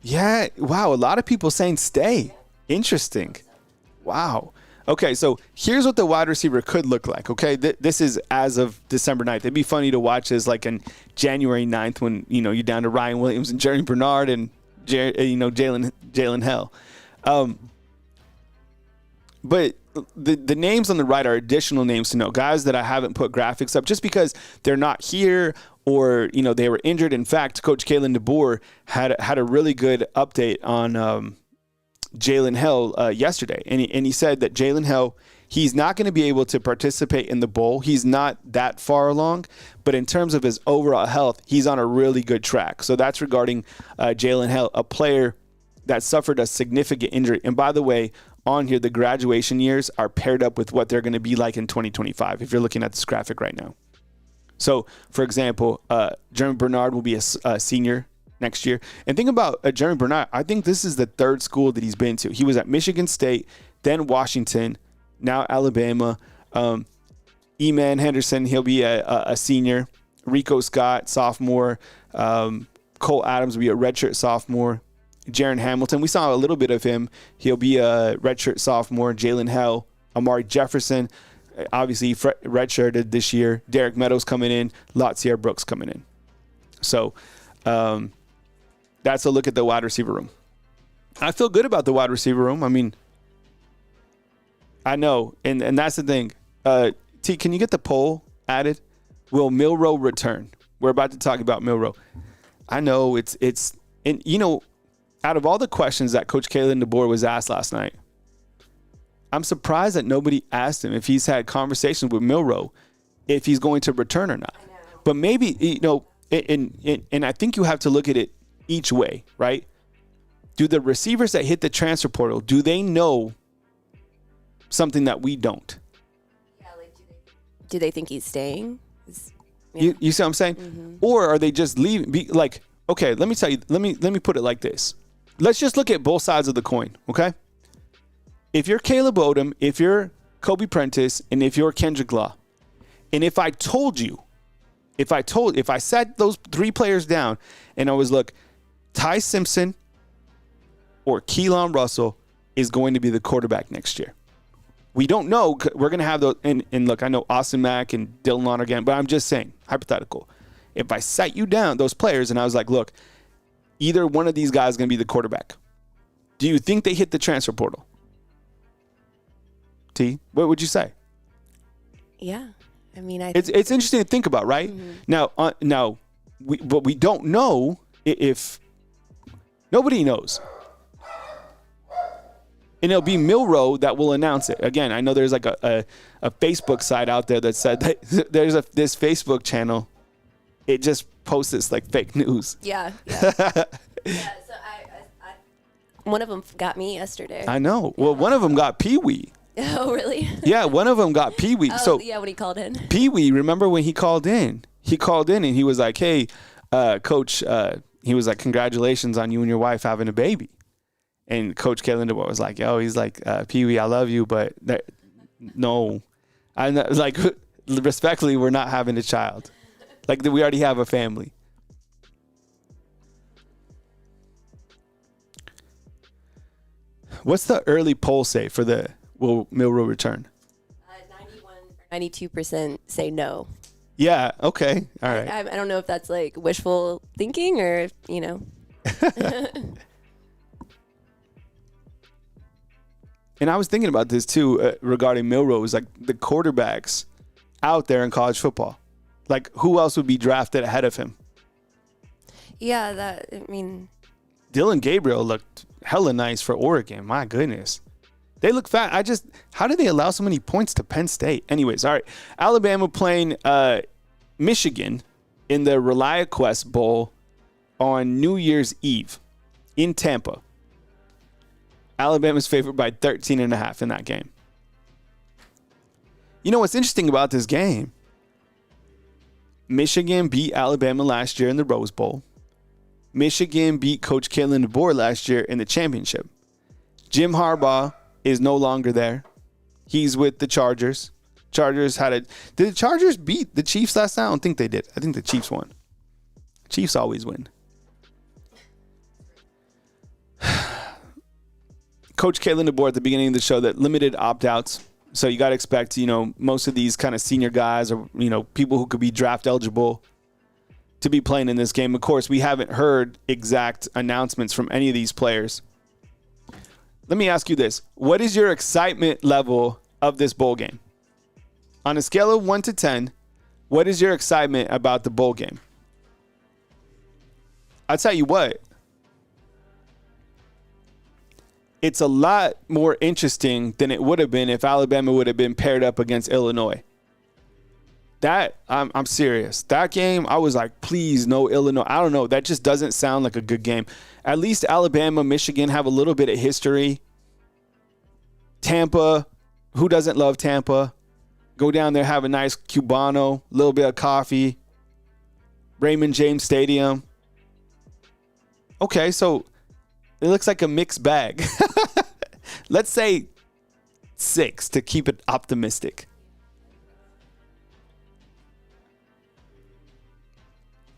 Yeah, wow, a lot of people saying stay. Interesting. Wow. Okay, so here's what the wide receiver could look like, okay? This is as of December 9th. It'd be funny to watch this like on January 9th when, you're down to Ryan Williams and Jeremy Bernard and, Jalen Hell. But the names on the right are additional names to know, guys that I haven't put graphics up just because they're not here or, they were injured. In fact, Coach Kalen DeBoer had a really good update on Jalen Hell yesterday. And he said that Jalen Hell, he's not going to be able to participate in the bowl. He's not that far along. But in terms of his overall health, he's on a really good track. So that's regarding Jalen Hell, a player that suffered a significant injury. And by the way, on here, the graduation years are paired up with what they're going to be like in 2025, if you're looking at this graphic right now. So, for example, Jeremy Bernard will be a senior next year. And think about Jeremy Bernard. I think this is the third school that he's been to. He was at Michigan State, then Washington, now Alabama. E-Man Henderson, he'll be a senior. Rico Scott, sophomore. Cole Adams will be a redshirt sophomore. Jaron Hamilton, we saw a little bit of him. He'll be a redshirt sophomore. Jalen Hell, Amari Jefferson, obviously redshirted this year. Derek Meadows coming in. Latsier Brooks coming in. So that's a look at the wide receiver room. I feel good about the wide receiver room. I mean, I know, and that's the thing. T, can you get the poll added? Will Milroe return? We're about to talk about Milroe. I know it's and out of all the questions that Coach Kalen DeBoer was asked last night, I'm surprised that nobody asked him if he's had conversations with Milroe, if he's going to return or not. But maybe, and I think you have to look at it each way, right? Do the receivers that hit the transfer portal, do they know something that we don't? Yeah, like do they think he's staying? Yeah. You see what I'm saying? Mm-hmm. Or are they just leaving? Okay, let me tell you, let me put it like this. Let's just look at both sides of the coin, okay? If you're Caleb Odom, if you're Kobe Prentice, and if you're Kendrick Law, and if I sat those three players down and I was, look, Ty Simpson or Keelan Russell is going to be the quarterback next year. We don't know. We're going to have those. And look, I know Austin Mack and Dylan Lonergan, but I'm just saying, hypothetical. If I sat you down, those players, and I was like, look, either one of these guys is going to be the quarterback. Do you think they hit the transfer portal? T, what would you say? Yeah. I mean, it's interesting to think about, right? Mm-hmm. Now, we don't know if nobody knows. And it'll be Milroe that will announce it. Again, I know there's like a Facebook site out there that said that there's this Facebook channel. It just posts this like fake news. Yeah. Yeah, so I one of them got me yesterday. I know. Well, one of them got Pee Wee. Oh, really? Yeah, one of them got Pee Wee. Oh, so yeah, when he called in. Pee Wee, remember when he called in? He called in and he was like, hey, Coach, he was like, congratulations on you and your wife having a baby. And Coach Kalen DeBoer was like, yo, he's like, Pee Wee, I love you, but no. And like, respectfully, we're not having a child. Like, we already have a family. What's the early poll say for the Milroe return? 92% say no. Yeah. Okay. All right. I don't know if that's like wishful thinking or, you know. And I was thinking about this too regarding Milroe. Like the quarterbacks out there in college football. Like, who else would be drafted ahead of him? Yeah, Dylan Gabriel looked hella nice for Oregon. My goodness. They look fat. How do they allow so many points to Penn State? Anyways, all right. Alabama playing Michigan in the ReliaQuest Bowl on New Year's Eve in Tampa. Alabama's favored by 13.5 in that game. You know what's interesting about this game? Michigan beat Alabama last year in the Rose Bowl. Michigan beat Coach Kalen DeBoer last year in the championship. Jim Harbaugh is no longer there. He's with the Chargers. Did the Chargers beat the Chiefs last night? I don't think they did. I think the Chiefs won. Chiefs always win. Coach Kalen DeBoer at the beginning of the show that limited opt-outs. So you got to expect, most of these kind of senior guys or, people who could be draft eligible to be playing in this game. Of course, we haven't heard exact announcements from any of these players. Let me ask you this. What is your excitement level of this bowl game? On a scale of 1 to 10, what is your excitement about the bowl game? I'll tell you what. It's a lot more interesting than it would have been if Alabama would have been paired up against Illinois. I'm serious. That game, I was like, please, no Illinois. I don't know. That just doesn't sound like a good game. At least Alabama, Michigan have a little bit of history. Tampa, who doesn't love Tampa? Go down there, have a nice Cubano, a little bit of coffee. Raymond James Stadium. Okay, so it looks like a mixed bag. Let's say 6 to keep it optimistic.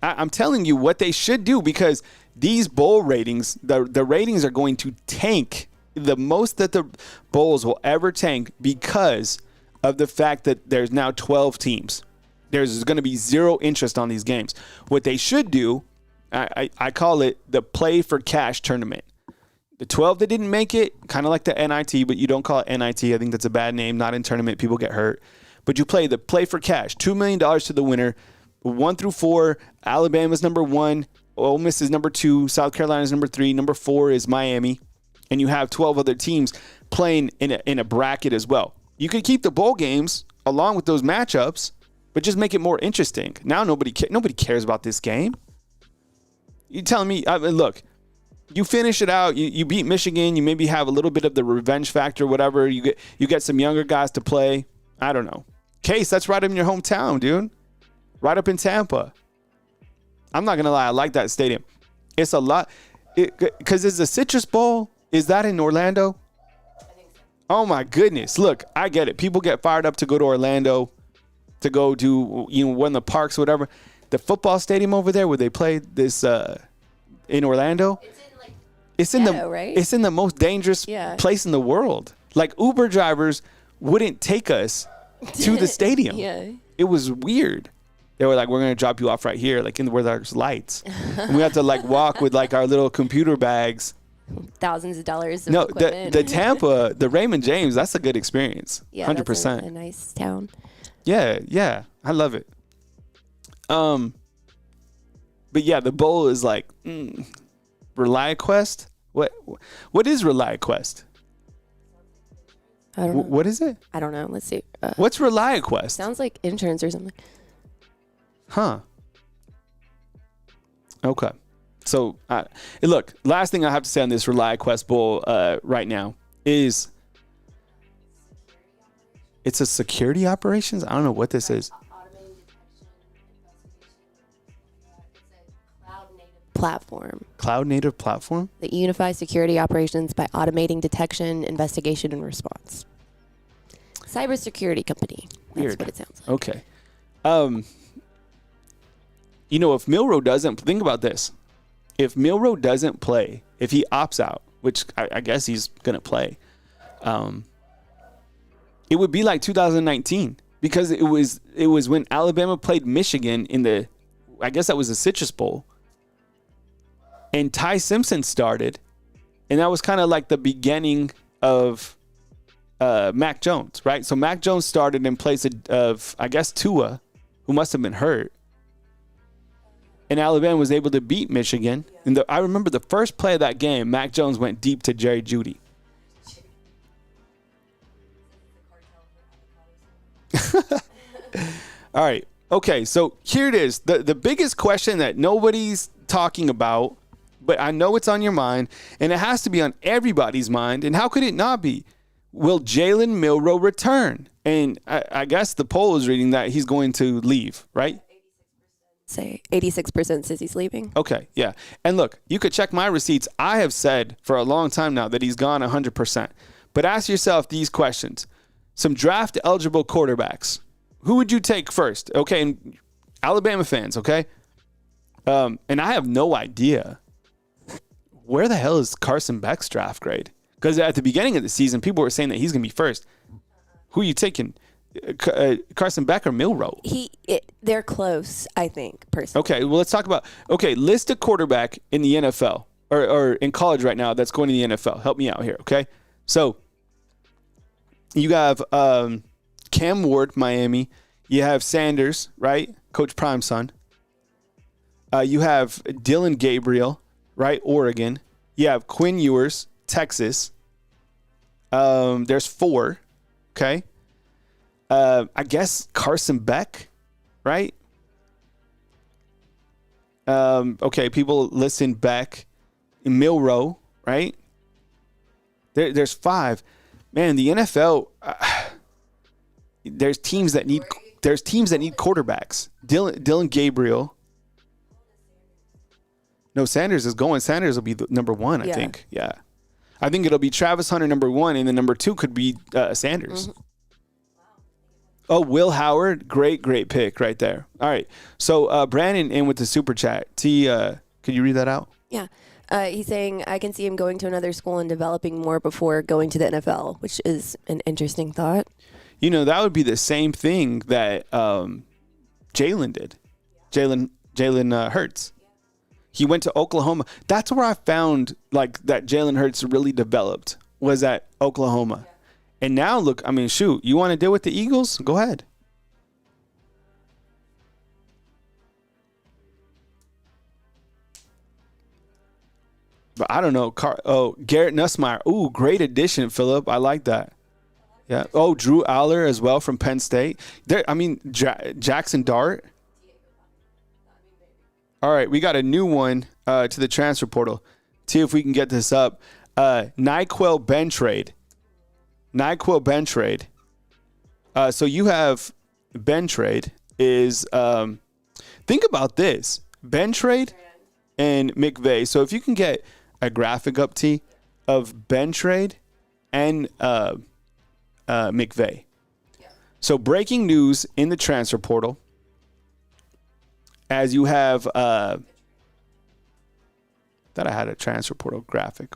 I'm telling you what they should do, because these bowl ratings, the ratings are going to tank the most that the bowls will ever tank because of the fact that there's now 12 teams. There's going to be zero interest on these games. What they should do, I call it the play for cash tournament. The 12 that didn't make it, kind of like the NIT, but you don't call it NIT. I think that's a bad name. Not in tournament. People get hurt. But you play the play for cash. $2 million to the winner. 1 through 4, Alabama's number 1. Ole Miss is number 2. South Carolina's number 3. Number 4 is Miami. And you have 12 other teams playing in a bracket as well. You could keep the bowl games along with those matchups, but just make it more interesting. Now nobody cares about this game. You telling me, look, you finish it out, you beat Michigan, you maybe have a little bit of the revenge factor, whatever. You get some younger guys to play. I don't know. Case, that's right in your hometown, dude. Right up in Tampa. I'm not going to lie, I like that stadium. It's a lot. Because it's a Citrus Bowl. Is that in Orlando? I think so. Oh, my goodness. Look, I get it. People get fired up to go to Orlando, to go do, one of the parks, whatever. The football stadium over there where they play this in Orlando. It's in right? It's in the most dangerous place in the world. Like, Uber drivers wouldn't take us to the stadium. Yeah. It was weird. They were like, we're going to drop you off right here, like where there's lights. And we have to walk with our little computer bags. Thousands of dollars of equipment. The Tampa, the Raymond James, that's a good experience. Yeah, 100%. that's a nice town. Yeah. I love it. But yeah, the bowl is like, ReliaQuest? What is ReliaQuest? I don't know. What is it? I don't know. Let's see. What's ReliaQuest? Sounds like insurance or something. Huh. Okay. So, look, last thing I have to say on this ReliaQuest Bowl right now is it's a security operations? I don't know what this is. Platform. Cloud native platform? That unifies security operations by automating detection, investigation, and response. Cybersecurity company. That's Weird. what it sounds like. Okay. You know, if Milroe doesn't, think about this. If Milroe doesn't play, if he opts out, which I guess he's going to play, it would be like 2019 because it was when Alabama played Michigan in the, I guess that was the Citrus Bowl, and Ty Simpson started, and that was kind of like the beginning of Mac Jones, right? So Mac Jones started in place of I guess, Tua, who must have been hurt. And Alabama was able to beat Michigan. And I remember the first play of that game, Mac Jones went deep to Jerry Jeudy. All right. Okay, so here it is. The biggest question that nobody's talking about, but I know it's on your mind, and it has to be on everybody's mind. And how could it not be? Will Jalen Milroe return? And I guess the poll is reading that he's going to leave, right? Say 86% says he's leaving. Okay, yeah. And look, you could check my receipts. I have said for a long time now that he's gone 100%. But ask yourself these questions. Some draft-eligible quarterbacks. Who would you take first? Okay, and Alabama fans, okay? And I have no idea. Where the hell is Carson Beck's draft grade? Because at the beginning of the season, people were saying that he's going to be first. Who are you taking? Carson Beck or Milroe? They're close, I think, personally. Okay, well, let's talk about, list a quarterback in the NFL or in college right now that's going to the NFL. Help me out here, okay? So you have Cam Ward, Miami. You have Sanders, right? Coach Prime's son. You have Dylan Gabriel, right? Oregon. You have Quinn Ewers, Texas. There's 4, okay? I guess Carson Beck, right? Okay, people listen Beck, Milroe, right? There's 5. Man, the NFL, there's teams that need quarterbacks. Dylan Gabriel. No, Sanders is going. Sanders will be the number 1, I think. Yeah. I think it'll be Travis Hunter number 1, and then number 2 could be Sanders. Mm-hmm. Oh, Will Howard, great pick right there. All right, so Brandon in with the super chat. T, could you read that out? Yeah, he's saying I can see him going to another school and developing more before going to the NFL, which is an interesting thought. You know, that would be the same thing that Jalen did. Jalen Hurts. He went to Oklahoma. That's where I found like that Jalen Hurts really developed, was at Oklahoma. And now, look, I mean, shoot, you want to deal with the Eagles? Go ahead. But I don't know. Garrett Nussmeier. Ooh, great addition, Philip. I like that. Yeah. Oh, Drew Aller as well from Penn State. Jackson Dart. All right, we got a new one to the transfer portal. See if we can get this up. NyQuil Ben trade. So you have Ben trade is, think about this. Ben trade and McVay. So if you can get a graphic up, T, of Ben trade and McVay. Yeah. So breaking news in the transfer portal. As you have, that I had a transfer portal graphic.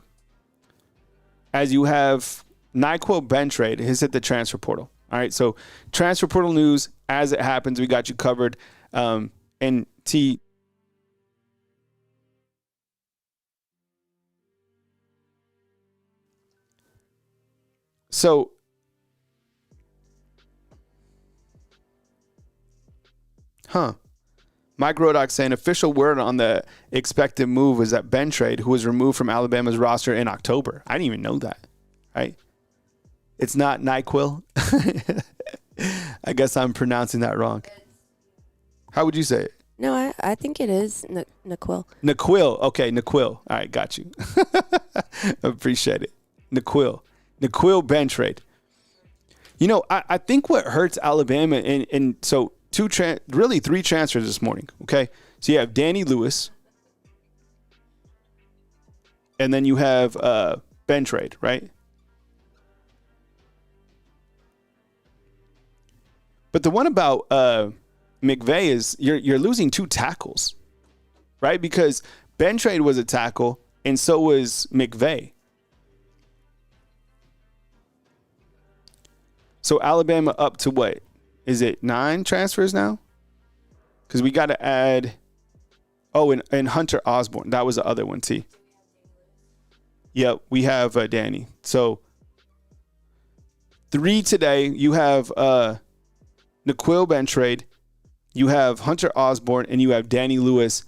As you have NyQuil Ben trade has hit the transfer portal. All right, so transfer portal news as it happens, we got you covered. And T. So, Mike Rodock saying official word on the expected move was that Ben trade, who was removed from Alabama's roster in October. I didn't even know that, right? It's not NyQuil. I guess I'm pronouncing that wrong. How would you say it? No, I think it is NyQuil. NyQuil. Okay, NyQuil. All right, got you. Appreciate it. NyQuil Ben trade. You know, I think what hurts Alabama, and so really 3 transfers this morning, okay? So you have Danny Lewis, and then you have Ben trade, right? But the one about McVay is you're losing 2 tackles, right? Because Bentrade was a tackle, and so was McVay. So Alabama up to what? Is it 9 transfers now? Because we got to add. Oh, and Hunter Osborne. That was the other one, T. Yep, we have Danny. So 3 today. You have N'Keal Bentrade. You have Hunter Osborne, and you have Danny Lewis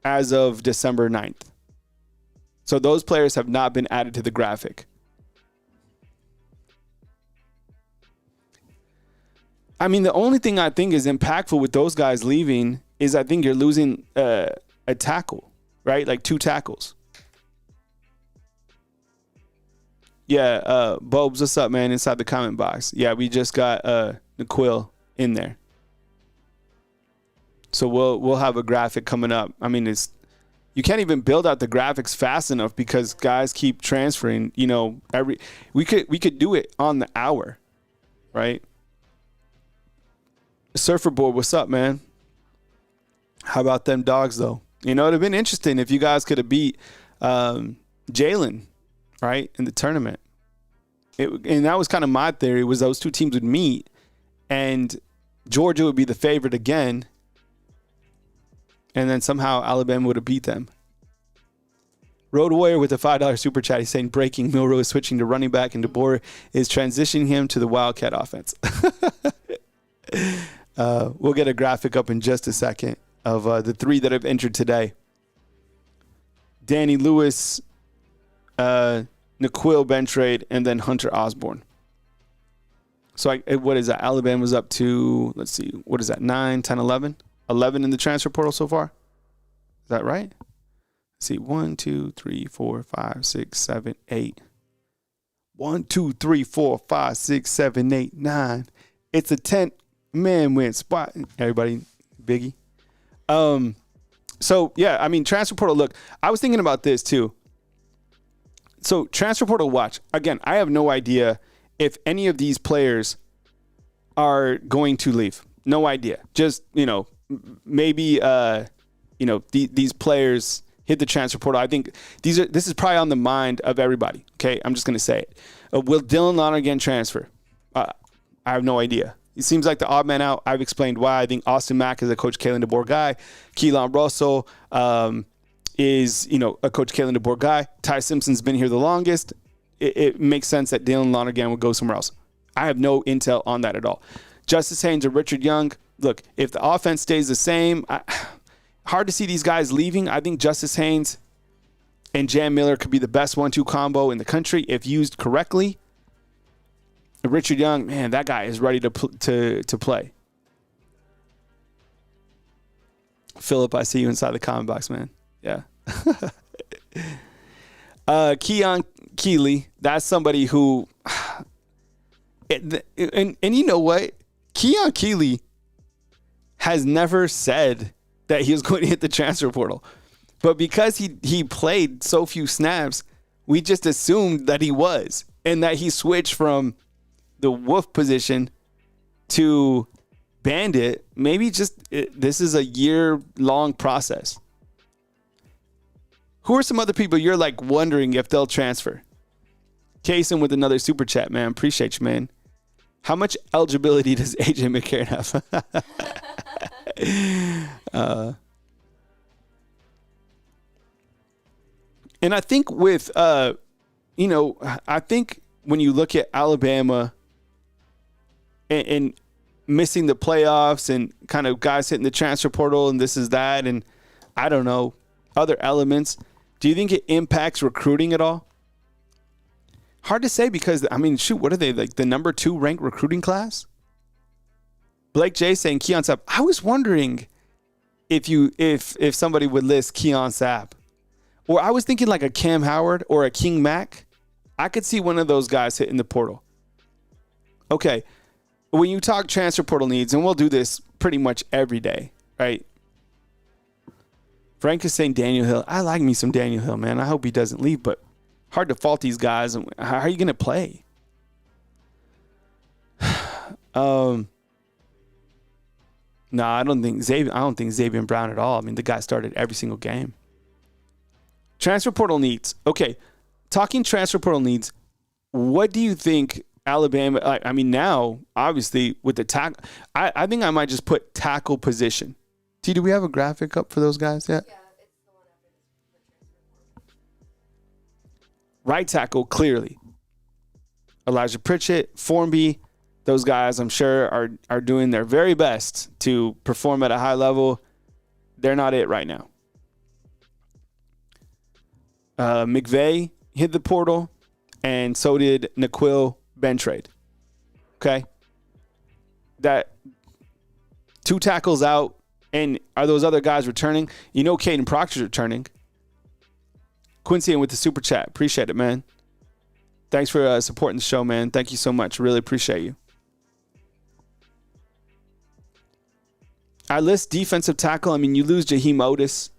as of December 9th. So those players have not been added to the graphic. I mean, the only thing I think is impactful with those guys leaving is I think you're losing a tackle, right? Like 2 tackles. Yeah, Bobes, what's up, man? Inside the comment box. Yeah, we just got N'Keal in there. So we'll have a graphic coming up. I mean, you can't even build out the graphics fast enough because guys keep transferring. You know, we could do it on the hour, right? Surfer Board, what's up, man? How about them dogs, though? You know, it'd have been interesting if you guys could have beat Jalen, right, in the tournament. And that was kind of my theory, was those 2 teams would meet, and Georgia would be the favorite again, and then somehow Alabama would have beat them. Road Warrior with a $5 super chat. He's saying breaking, Milroe is switching to running back, and DeBoer is transitioning him to the Wildcat offense. We'll get a graphic up in just a second of the 3 that have entered today. Danny Lewis, N'Keal Bentrade, and then Hunter Osborne. So what is that? Alabama's up to, let's see, what is that, 9, 10, 11? 11 in the transfer portal so far? Is that right? Let's see, 1, 2, 3, 4, 5, 6, 7, 8. 1, 2, 3, 4, 5, 6, 7, 8, 9. It's a 10-man win spot. Everybody, Biggie. So, yeah, I mean, transfer portal, look, I was thinking about this too. So, transfer portal watch. Again, I have no idea if any of these players are going to leave. No idea. Just, maybe, these players hit the transfer portal. I think this is probably on the mind of everybody. Okay, I'm just going to say it. Will Dylan Lonergan transfer? I have no idea. It seems like the odd man out. I've explained why. I think Austin Mack is a Coach Kalen DeBoer guy. Keelan Russell is, a Coach Kalen DeBoer guy. Ty Simpson's been here the longest. It makes sense that Dylan Lonergan would go somewhere else. I have no intel on that at all. Justice Haynes or Richard Young. Look, if the offense stays the same, hard to see these guys leaving. I think Justice Haynes and Jam Miller could be the best 1-2 combo in the country if used correctly. Richard Young, man, that guy is ready to play. Philip, I see you inside the comment box, man. Yeah. Keon Keeley, that's somebody who, and you know what? Keon Keeley has never said that he was going to hit the transfer portal. But because he played so few snaps, we just assumed that he was, and that he switched from the wolf position to bandit. Maybe this is a year-long process. Who are some other people you're like wondering if they'll transfer? Kason with another super chat, man. Appreciate you, man. How much eligibility does AJ McCarron have? And I think with, I think when you look at Alabama and missing the playoffs and kind of guys hitting the transfer portal and this is that and I don't know, other elements, do you think it impacts recruiting at all? Hard to say because, what are they, like the number 2 ranked recruiting class? Blake J saying Keon Sapp. I was wondering if somebody would list Keon Sapp. Or I was thinking like a Cam Howard or a King Mack. I could see one of those guys hitting the portal. Okay, when you talk transfer portal needs, and we'll do this pretty much every day, right? Frank is saying Daniel Hill. I like me some Daniel Hill, man. I hope he doesn't leave, but hard to fault these guys. How are you going to play? No, I don't think Xavier Brown at all. I mean, the guy started every single game. Transfer portal needs. Okay, talking transfer portal needs, what do you think Alabama, I mean, now, obviously, with the tackle, I think I might just put tackle position. T, do we have a graphic up for those guys yet? Yeah, it's the one after the transfer portal. Right tackle, clearly. Elijah Pritchett, Formby, those guys, I'm sure, are doing their very best to perform at a high level. They're not it right now. McVay hit the portal, and so did Naquil Bentrade. Okay? That 2 tackles out, and are those other guys returning? You know Caden Proctor's returning. Quincy with the super chat. Appreciate it, man. Thanks for supporting the show, man. Thank you so much. Really appreciate you. I list defensive tackle. I mean, you lose Jaheim Otis.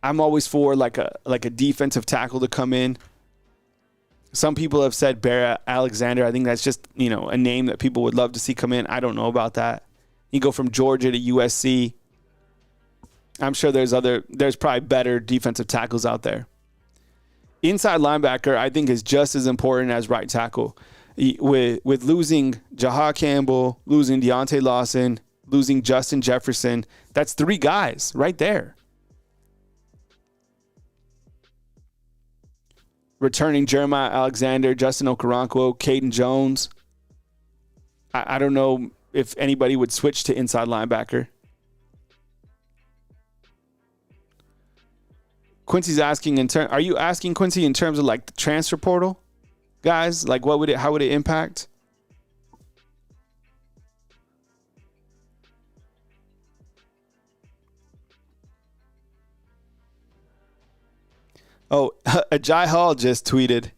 I'm always for like a defensive tackle to come in. Some people have said Bear Alexander. I think that's just, a name that people would love to see come in. I don't know about that. You go from Georgia to USC. I'm sure there's probably better defensive tackles out there. Inside linebacker, I think, is just as important as right tackle. With losing Jaha Campbell, losing Deontay Lawson, losing Justin Jefferson, that's 3 guys right there. Returning Jeremiah Alexander, Justin Okoronkwo, Caden Jones. I don't know if anybody would switch to inside linebacker. Quincy's asking are you asking, Quincy, in terms of like the transfer portal? Guys, like how would it impact? Oh, Ajay Hall just tweeted.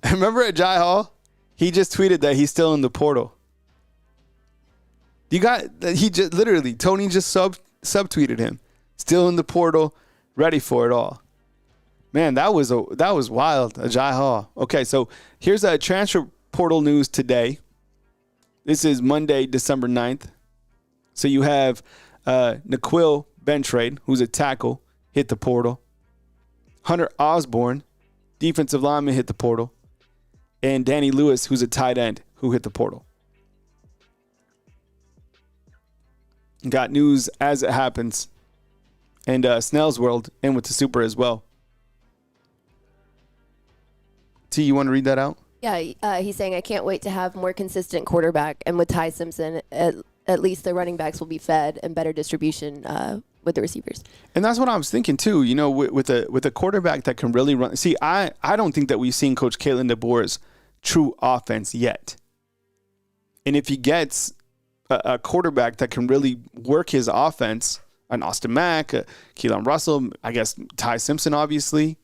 Remember Ajay Hall? He just tweeted that he's still in the portal. Tony just subtweeted him. Still in the portal, ready for it all. Man, that was wild, Ajay Hall. Okay, so here's a transfer portal news today. This is Monday, December 9th. So you have Naquil Bentrade, who's a tackle, hit the portal. Hunter Osborne, defensive lineman, hit the portal. And Danny Lewis, who's a tight end, who hit the portal. Got news as it happens. And Snell's World in with the super as well. T, you want to read that out? Yeah, he's saying, I can't wait to have more consistent quarterback. And with Ty Simpson, at least the running backs will be fed and better distribution with the receivers. And that's what I was thinking too. With a quarterback that can really run. See, I don't think that we've seen Coach Kalen DeBoer's true offense yet. And if he gets a quarterback that can really work his offense, an Austin Mack, Keelan Russell, I guess Ty Simpson, obviously.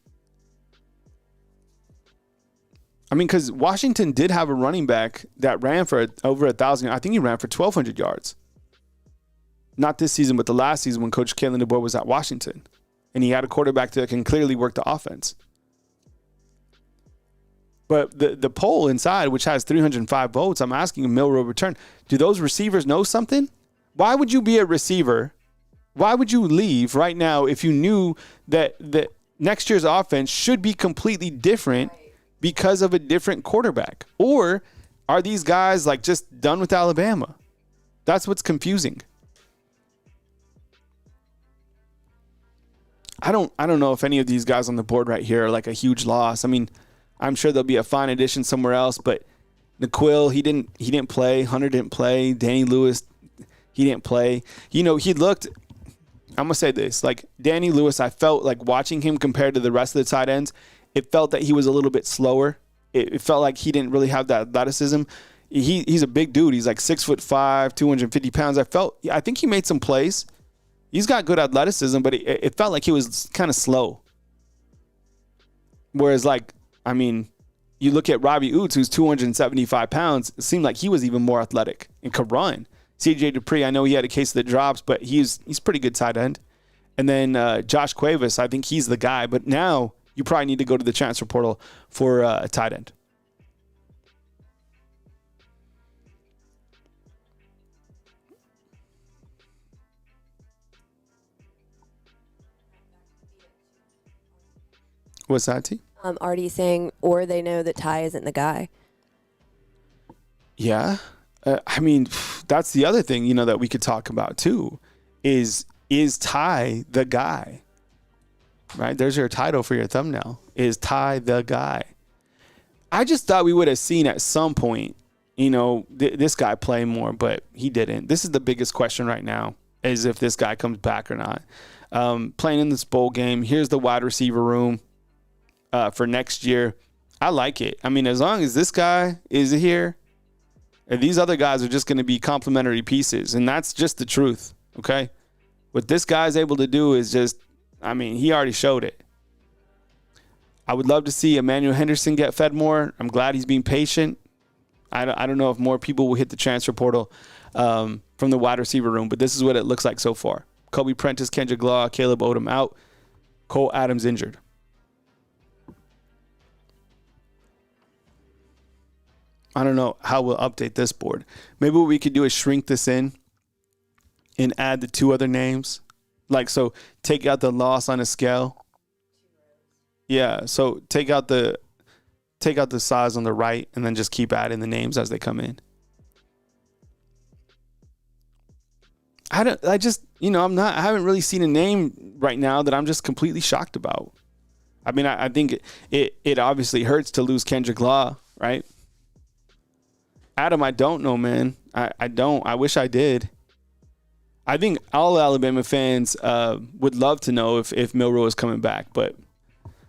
I mean, because Washington did have a running back that ran for over 1,000. I think he ran for 1,200 yards. Not this season, but the last season when Coach Kalen DeBoer was at Washington. And he had a quarterback that can clearly work the offense. But the poll inside, which has 305 votes, I'm asking a Milroe return. Do those receivers know something? Why would you be a receiver? Why would you leave right now if you knew that next year's offense should be completely different because of a different quarterback? Or are these guys like just done with Alabama? That's what's confusing. I don't know if any of these guys on the board right here are like a huge loss. I mean, I'm sure there'll be a fine addition somewhere else, but Naquil, he didn't play. Hunter didn't play. Danny Lewis, he didn't play. He looked, I'm going to say this, like Danny Lewis, I felt like watching him compared to the rest of the tight ends, it felt that he was a little bit slower. It felt like he didn't really have that athleticism. He's a big dude. He's like 6'5", 250 pounds. I think he made some plays. He's got good athleticism, but it felt like he was kind of slow. Whereas, you look at Robbie Oots, who's 275 pounds, it seemed like he was even more athletic and could run. CJ Dupree, I know he had a case of the drops, but he's pretty good tight end. And then Josh Cuevas, I think he's the guy. But now you probably need to go to the transfer portal for a tight end. What's that, T? Artie saying, or they know that Ty isn't the guy. Yeah. I mean, that's the other thing, that we could talk about too, is Ty the guy? Right? There's your title for your thumbnail. Is Ty the guy? I just thought we would have seen at some point, this guy play more, but he didn't. This is the biggest question right now, is if this guy comes back or not. Playing in this bowl game, here's the wide receiver room for next year. I like it. I mean, as long as this guy is here, and these other guys are just going to be complementary pieces, and that's just the truth, okay? What this guy's able to do is just, he already showed it. I would love to see Emmanuel Henderson get fed more. I'm glad he's being patient. I don't know if more people will hit the transfer portal from the wide receiver room, but this is what it looks like so far. Kobe Prentice, Kendrick Law, Caleb Odom out. Cole Adams injured. I don't know how we'll update this board. Maybe what we could do is shrink this in and add the two other names. So take out the loss on a scale. Yeah, so take out the size on the right and then just keep adding the names as they come in. I haven't really seen a name right now that I'm just completely shocked about. I think it obviously hurts to lose Kendrick Law, right? Adam, I don't know, man. I don't. I wish I did. I think all Alabama fans would love to know if Milroe is coming back. But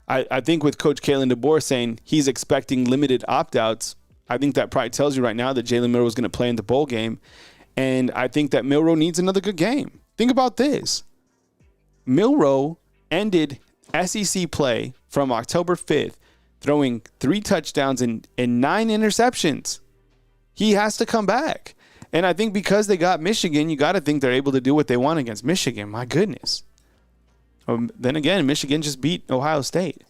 I think with Coach Kalen DeBoer saying he's expecting limited opt-outs, I think that probably tells you right now that Jalen Milroe is going to play in the bowl game. And I think that Milroe needs another good game. Think about this. Milroe ended SEC play from October 5th throwing 3 touchdowns and 9 interceptions. He has to come back. And I think because they got Michigan, you got to think they're able to do what they want against Michigan. My goodness. Then again, Michigan just beat Ohio State.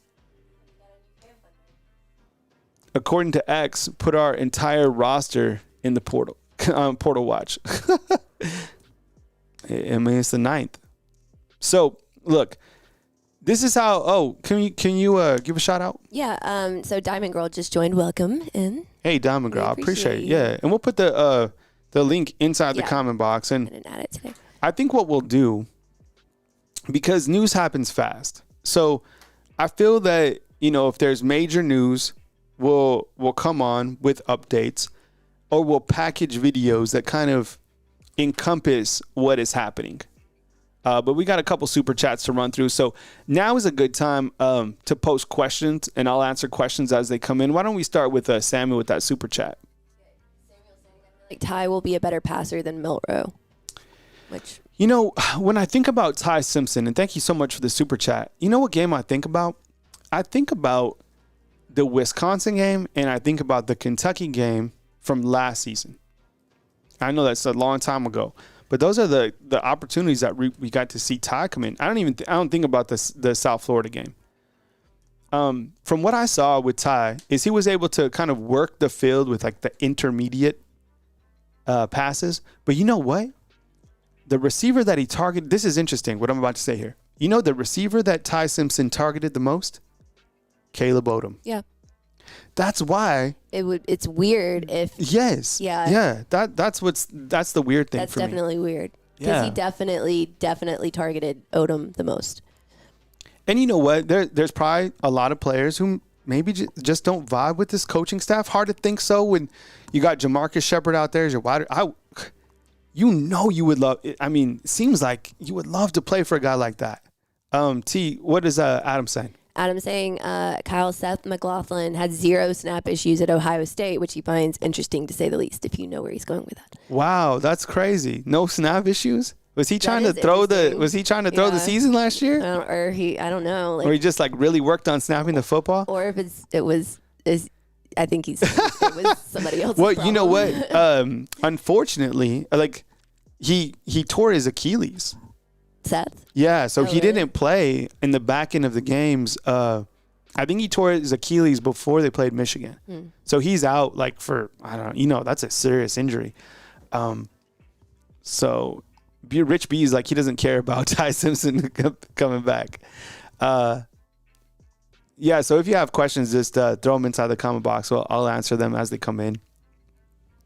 According to X, put our entire roster in the portal. Portal watch. It's the 9th. So, look. This is how. Oh, can you give a shout out? Yeah. So Diamond Girl just joined. Welcome in. Hey, Diamond Girl, I appreciate it. Yeah, and we'll put the link inside the comment box, and I didn't add it today. I think what we'll do, because news happens fast, so I feel that if there's major news, we'll come on with updates, or we'll package videos that kind of encompass what is happening. But we got a couple super chats to run through. So now is a good time to post questions, and I'll answer questions as they come in. Why don't we start with Samuel with that super chat? Like Ty will be a better passer than Milroe. Which when I think about Ty Simpson, and thank you so much for the super chat. You know what game I think about? I think about the Wisconsin game, and I think about the Kentucky game from last season. I know that's a long time ago. But those are the opportunities that we got to see Ty come in. I don't think about the South Florida game. From what I saw with Ty is he was able to kind of work the field with like the intermediate passes. But you know what? The receiver that he targeted, this is interesting what I'm about to say here. The receiver that Ty Simpson targeted the most? Caleb Odom. Yeah. That's why it's weird if yes. Yeah. That's the weird thing that's for me. That's definitely weird. Because he definitely targeted Odom the most. And you know what? There's probably a lot of players who maybe just don't vibe with this coaching staff. Hard to think so when you got Jamarcus Shepard out there as your wide. You would love. It seems like you would love to play for a guy like that. T, what is Adam saying? Adam saying Kyle Seth McLaughlin had 0 snap issues at Ohio State, which he finds interesting to say the least, if you know where he's going with that. Wow, that's crazy. No snap issues? Was he trying to throw the season last year? I don't know. Or he just like really worked on snapping the football? Or if it was I think it was somebody else's Well, problem. you know what? Unfortunately, he tore his Achilles. Seth? Yeah, so he didn't play in the back end of the games. I think he tore his Achilles before they played Michigan. So he's out for, that's a serious injury. So Rich B is he doesn't care about Ty Simpson coming back. Yeah, so if you have questions, just throw them inside the comment box. I'll answer them as they come in.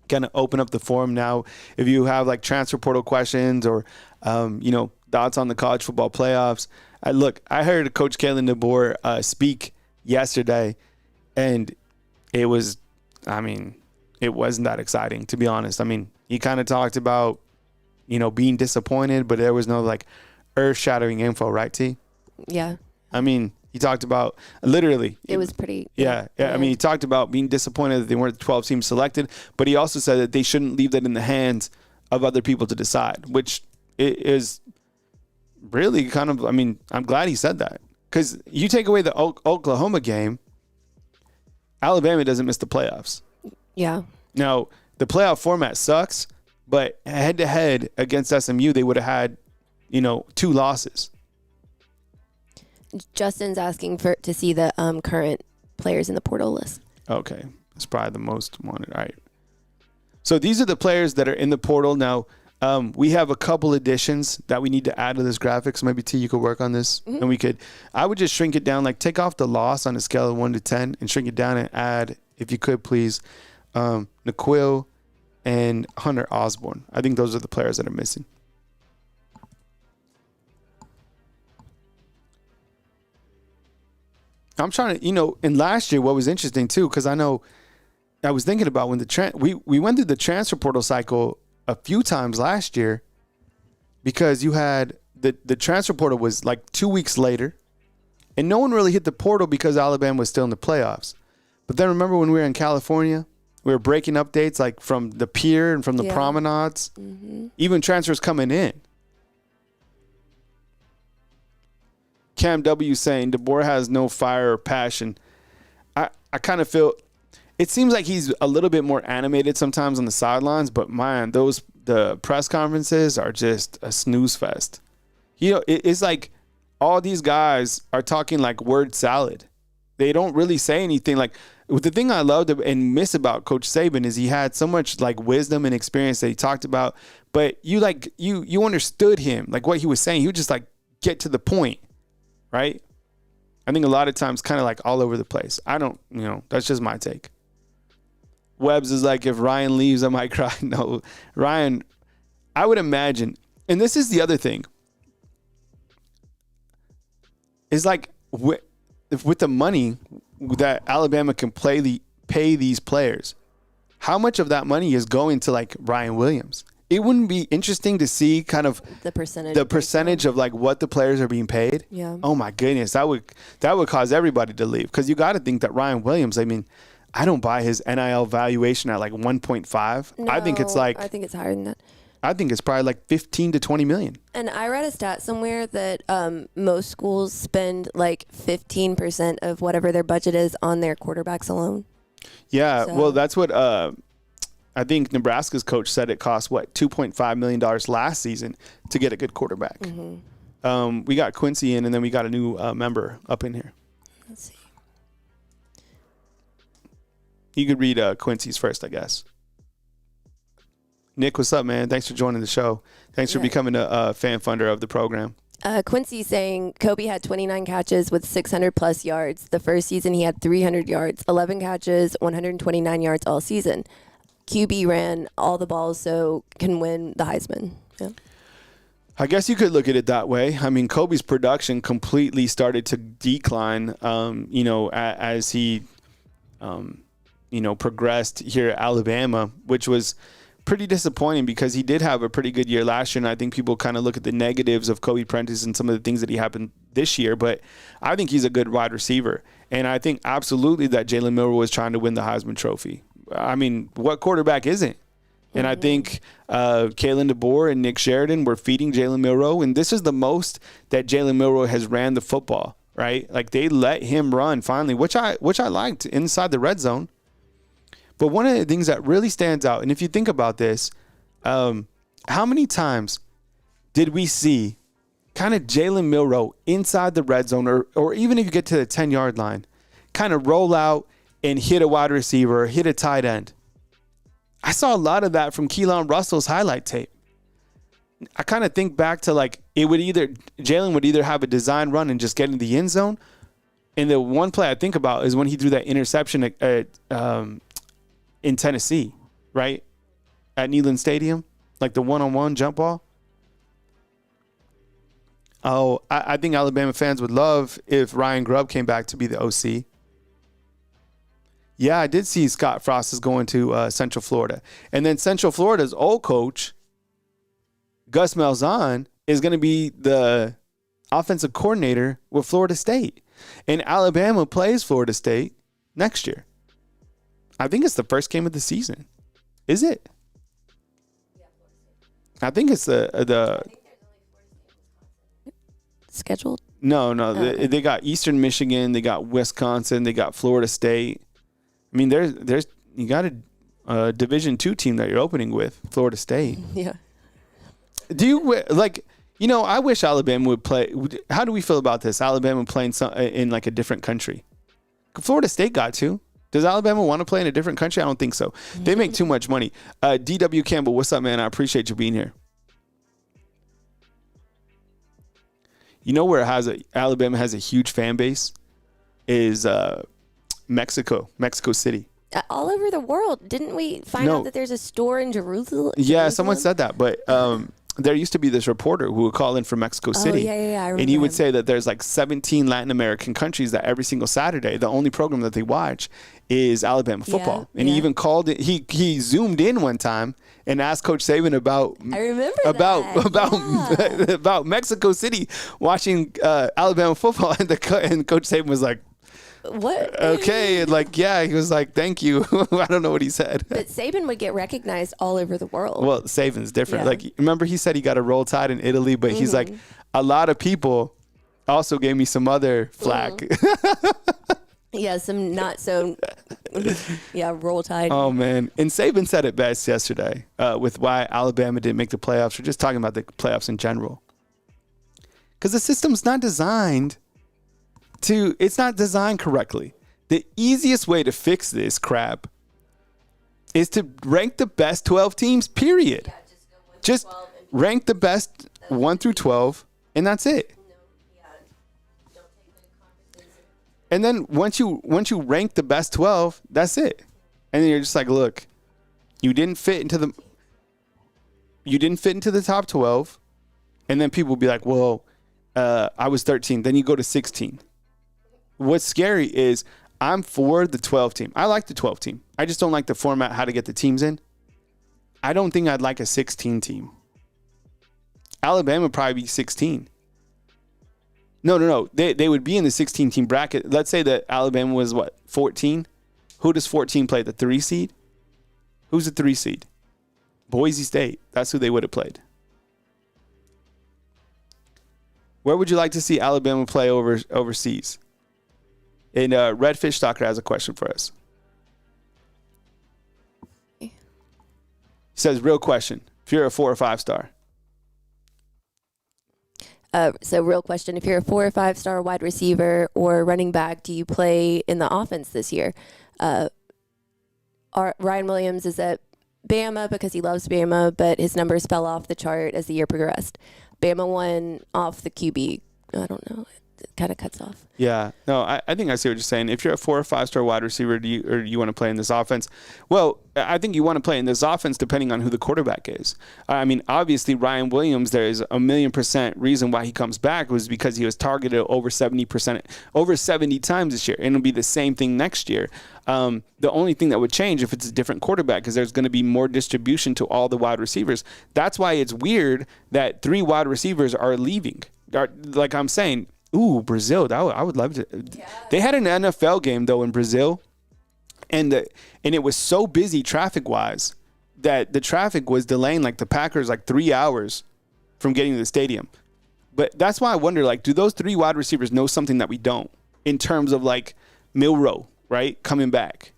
Kind of open up the forum now. If you have like transfer portal questions or, thoughts on the college football playoffs. I heard Coach Kalen DeBoer speak yesterday, and it wasn't that exciting, to be honest. I mean, he kind of talked about, being disappointed, but there was no like earth-shattering info, right, T? Yeah. I mean, he talked about literally. It was pretty. Yeah. I mean, he talked about being disappointed that they weren't the 12 teams selected, but he also said that they shouldn't leave that in the hands of other people to decide, which is really kind of, I'm glad he said that, because you take away the Oklahoma game, Alabama doesn't miss the playoffs. Yeah. Now, the playoff format sucks, but head-to-head against SMU, they would have had, 2 losses. Justin's asking to see the current players in the portal list. Okay. That's probably the most wanted. All right. So these are the players that are in the portal. Now, we have a couple additions that we need to add to this graphic. So maybe, T, you could work on this. Mm-hmm. And I would just shrink it down, like take off the loss on a scale of 1 to 10 and shrink it down and add, if you could, please, Naquil and Hunter Osborne. I think those are the players that are missing. I'm trying to, and last year, what was interesting too, because I know I was thinking about when we went through the transfer portal cycle a few times last year, because you had the transfer portal was like 2 weeks later, and no one really hit the portal because Alabama was still in the playoffs. But then remember when we were in California, we were breaking updates like from the pier and from the promenades, even transfers coming in. Cam W saying DeBoer has no fire or passion. I kind of feel it seems like he's a little bit more animated sometimes on the sidelines, but man, the press conferences are just a snooze fest. It's like all these guys are talking like word salad. They don't really say anything. Like the thing I loved and miss about Coach Saban is he had so much like wisdom and experience that he talked about, but you understood him, like what he was saying. He would just like get to the point. Right? I think a lot of times kind of like all over the place. I don't, that's just my take. Webbs is like, if Ryan leaves, I might cry. No, Ryan, I would imagine, and this is the other thing, is like with the money that Alabama can pay these players, how much of that money is going to like Ryan Williams? It wouldn't be interesting to see kind of the percentage of like what the players are being paid. Yeah. Oh my goodness, that would cause everybody to leave, because you got to think that Ryan Williams. I mean, I don't buy his NIL valuation at like 1.5. No, I think it's higher than that. I think it's probably like 15 to 20 million. And I read a stat somewhere that most schools spend like 15% of whatever their budget is on their quarterbacks alone. Yeah, well, that's what I think Nebraska's coach said. It cost $2.5 million last season to get a good quarterback. Mm-hmm. We got Quincy in, and then we got a new member up in here. Let's see. You could read Quincy's first, I guess. Nick, what's up, man? Thanks for joining the show. Thanks for becoming a fan funder of the program. Quincy saying Kobe had 29 catches with 600-plus yards. The first season he had 300 yards, 11 catches, 129 yards all season. QB ran all the balls, so can win the Heisman. Yeah. I guess you could look at it that way. I mean, Kobe's production completely started to decline, as he, progressed here at Alabama, which was pretty disappointing because he did have a pretty good year last year. And I think people kind of look at the negatives of Kobe Prentice and some of the things that he happened this year. But I think he's a good wide receiver. And I think absolutely that Jalen Milroe was trying to win the Heisman Trophy. I mean, what quarterback isn't? And I think Kalen DeBoer and Nick Sheridan were feeding Jalen Milroe. And this is the most that Jalen Milroe has ran the football, right? Like they let him run finally, which I liked inside the red zone. But one of the things that really stands out, and if you think about this, how many times did we see kind of Jalen Milroe inside the red zone, or even if you get to the 10-yard line, kind of roll out and hit a wide receiver or hit a tight end? I saw a lot of that from Keelan Russell's highlight tape. I kind of think back to like Jalen would either have a design run and just get in the end zone, And the one play I think about is when he threw that interception in Tennessee, right? At Neyland Stadium, like the one-on-one jump ball. Oh, I think Alabama fans would love if Ryan Grubb came back to be the OC. Yeah, I did see Scott Frost is going to Central Florida. And then Central Florida's old coach, Gus Malzahn, is going to be the offensive coordinator with Florida State. And Alabama plays Florida State next year. I think it's the first game of the season. Is it? I think it's the scheduled. No. They got Eastern Michigan, they got Wisconsin, they got Florida State. I mean, there's you got a Division II team that you're opening with, Florida State. Yeah. Do you like? You know, I wish Alabama would play. How do we feel about this? Alabama playing in like a different country. Florida State got to. Does Alabama want to play in a different country? I don't think so. They make too much money. D.W. Campbell, what's up, man? I appreciate you being here. You know where Alabama has a huge fan base is Mexico City. All over the world. Didn't we find out that there's a store in Jerusalem? Yeah, someone said that, but there used to be this reporter who would call in from Mexico City. Oh, yeah, I remember. And he would say that there's like 17 Latin American countries that every single Saturday, the only program that they watch is Alabama football. And he even called it, he zoomed in one time and asked Coach Saban about Mexico City watching Alabama football. And Coach Saban was like, what? Okay. And like, yeah, he was like, thank you. I don't know what he said. But Saban would get recognized all over the world. Well, Saban's different. Yeah. Like, remember he said he got a Roll Tide in Italy, but he's like, a lot of people also gave me some other flack. Yeah, some not so, Roll Tide. Oh, man. And Saban said it best yesterday with why Alabama didn't make the playoffs. We're just talking about the playoffs in general. Because the system's not designed it's not designed correctly. The easiest way to fix this crap is to rank the best 12 teams, period. Yeah, just rank the best 1 through 12, and that's it. And then once you rank the best 12, that's it. And then you're just like, look, you didn't fit into the top 12, and then people will be like, well, I was 13. Then you go to 16. What's scary is I'm for the 12 team. I like the 12 team. I just don't like the format, how to get the teams in. I don't think I'd like a 16 team. Alabama would probably be 16. No. They would be in the 16 team bracket. Let's say that Alabama was 14? Who does 14 play? The 3 seed? Who's the 3 seed? Boise State. That's who they would have played. Where would you like to see Alabama play overseas? And Redfish Stalker has a question for us. He says, real question. If you're a 4 or 5 star. So real question. If you're a 4 or 5 star wide receiver or running back, do you play in the offense this year? Ryan Williams is at Bama because he loves Bama, but his numbers fell off the chart as the year progressed. Bama won off the QB. I don't know. It kind of cuts off. Yeah. No, I think I see what you're saying. If you're a 4 or 5 star wide receiver, do you want to play in this offense? Well, I think you want to play in this offense depending on who the quarterback is. I mean, obviously, Ryan Williams, there is 1,000,000% reason why he comes back was because he was targeted over 70 times this year. And it'll be the same thing next year. The only thing that would change if it's a different quarterback is there's going to be more distribution to all the wide receivers. That's why it's weird that 3 wide receivers are leaving. Like I'm saying, ooh, Brazil. I would love to. Yeah. They had an NFL game though in Brazil, and it was so busy traffic wise that the traffic was delaying like the Packers like 3 hours from getting to the stadium. But that's why I wonder, like, do those 3 wide receivers know something that we don't in terms of like Milroe, right, coming back?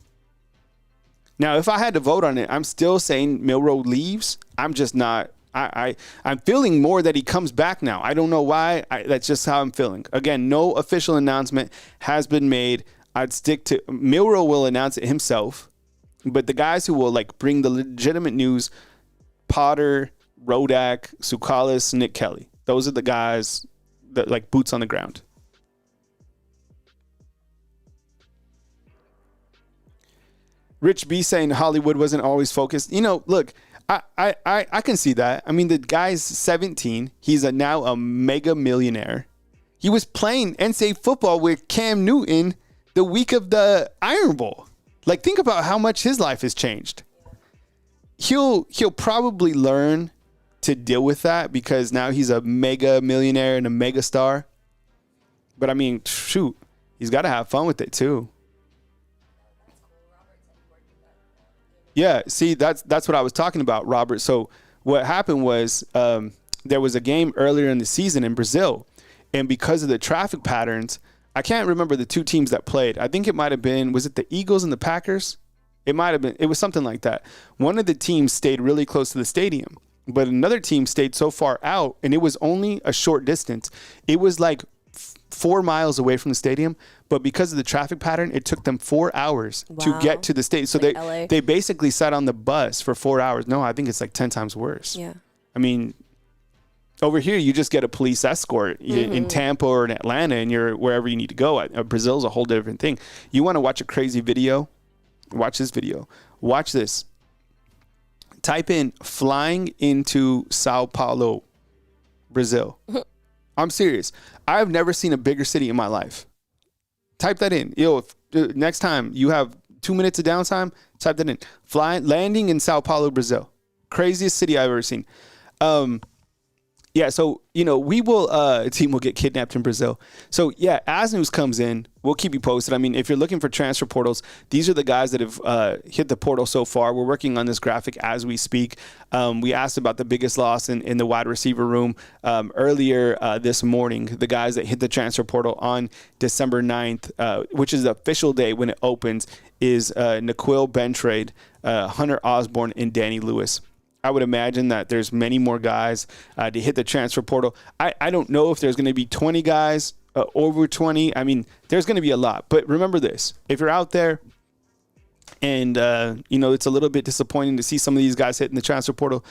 Now, if I had to vote on it, I'm still saying Milroe leaves. I'm just not. I'm feeling more that he comes back now. I don't know why. That's just how I'm feeling. Again, no official announcement has been made. I'd stick to Milroe will announce it himself, but the guys who will like bring the legitimate news, Potter, Rodak, Sukalis, Nick Kelly. Those are the guys that like boots on the ground. Rich B saying Hollywood wasn't always focused. Look, I can see that. I mean, the guy's 17. He's now a mega millionaire. He was playing NCAA football with Cam Newton the week of the Iron Bowl. Like, think about how much his life has changed. He'll probably learn to deal with that because now he's a mega millionaire and a mega star. But I mean, shoot, he's got to have fun with it too. Yeah, see, that's what I was talking about, Robert. So what happened was there was a game earlier in the season in Brazil, and because of the traffic patterns, I can't remember the two teams that played. I think it might have been, was it the Eagles and the Packers? It might have been. It was something like that. One of the teams stayed really close to the stadium, but another team stayed so far out, and it was only a short distance. It was like 4 miles away from the stadium, but because of the traffic pattern, it took them 4 hours to get to the stadium. So like they basically sat on the bus for 4 hours. No, I think it's like 10 times worse. Yeah. I mean, over here, you just get a police escort in Tampa or in Atlanta, and you're wherever you need to go. Brazil's a whole different thing. You want to watch a crazy video? Watch this video. Watch this. Type in flying into Sao Paulo, Brazil. I'm serious. I've never seen a bigger city in my life. Type that in. Next time you have 2 minutes of downtime, type that in. Landing in Sao Paulo, Brazil. Craziest city I've ever seen. Yeah, so, we will, a team will get kidnapped in Brazil. So, yeah, as news comes in, we'll keep you posted. I mean, if you're looking for transfer portals, these are the guys that have hit the portal so far. We're working on this graphic as we speak. We asked about the biggest loss in the wide receiver room earlier this morning. The guys that hit the transfer portal on December 9th, which is the official day when it opens, is Naquil Bentrade, Hunter Osborne, and Danny Lewis. I would imagine that there's many more guys to hit the transfer portal. I don't know if there's going to be 20 guys, over 20. I mean, there's going to be a lot. But remember this. If you're out there and, it's a little bit disappointing to see some of these guys hitting the transfer portal.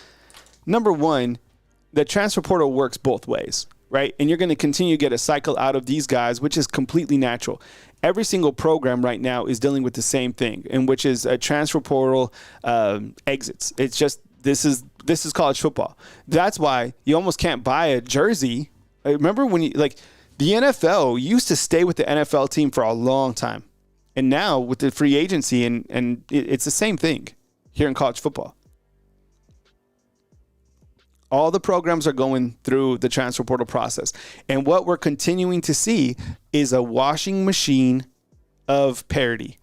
Number one, the transfer portal works both ways, right? And you're going to continue to get a cycle out of these guys, which is completely natural. Every single program right now is dealing with the same thing, and which is a transfer portal exits. It's just, this is college football. That's why you almost can't buy a jersey. Remember when the NFL used to stay with the NFL team for a long time. And now with the free agency and it's the same thing here in college football. All the programs are going through the transfer portal process. And what we're continuing to see is a washing machine of parity.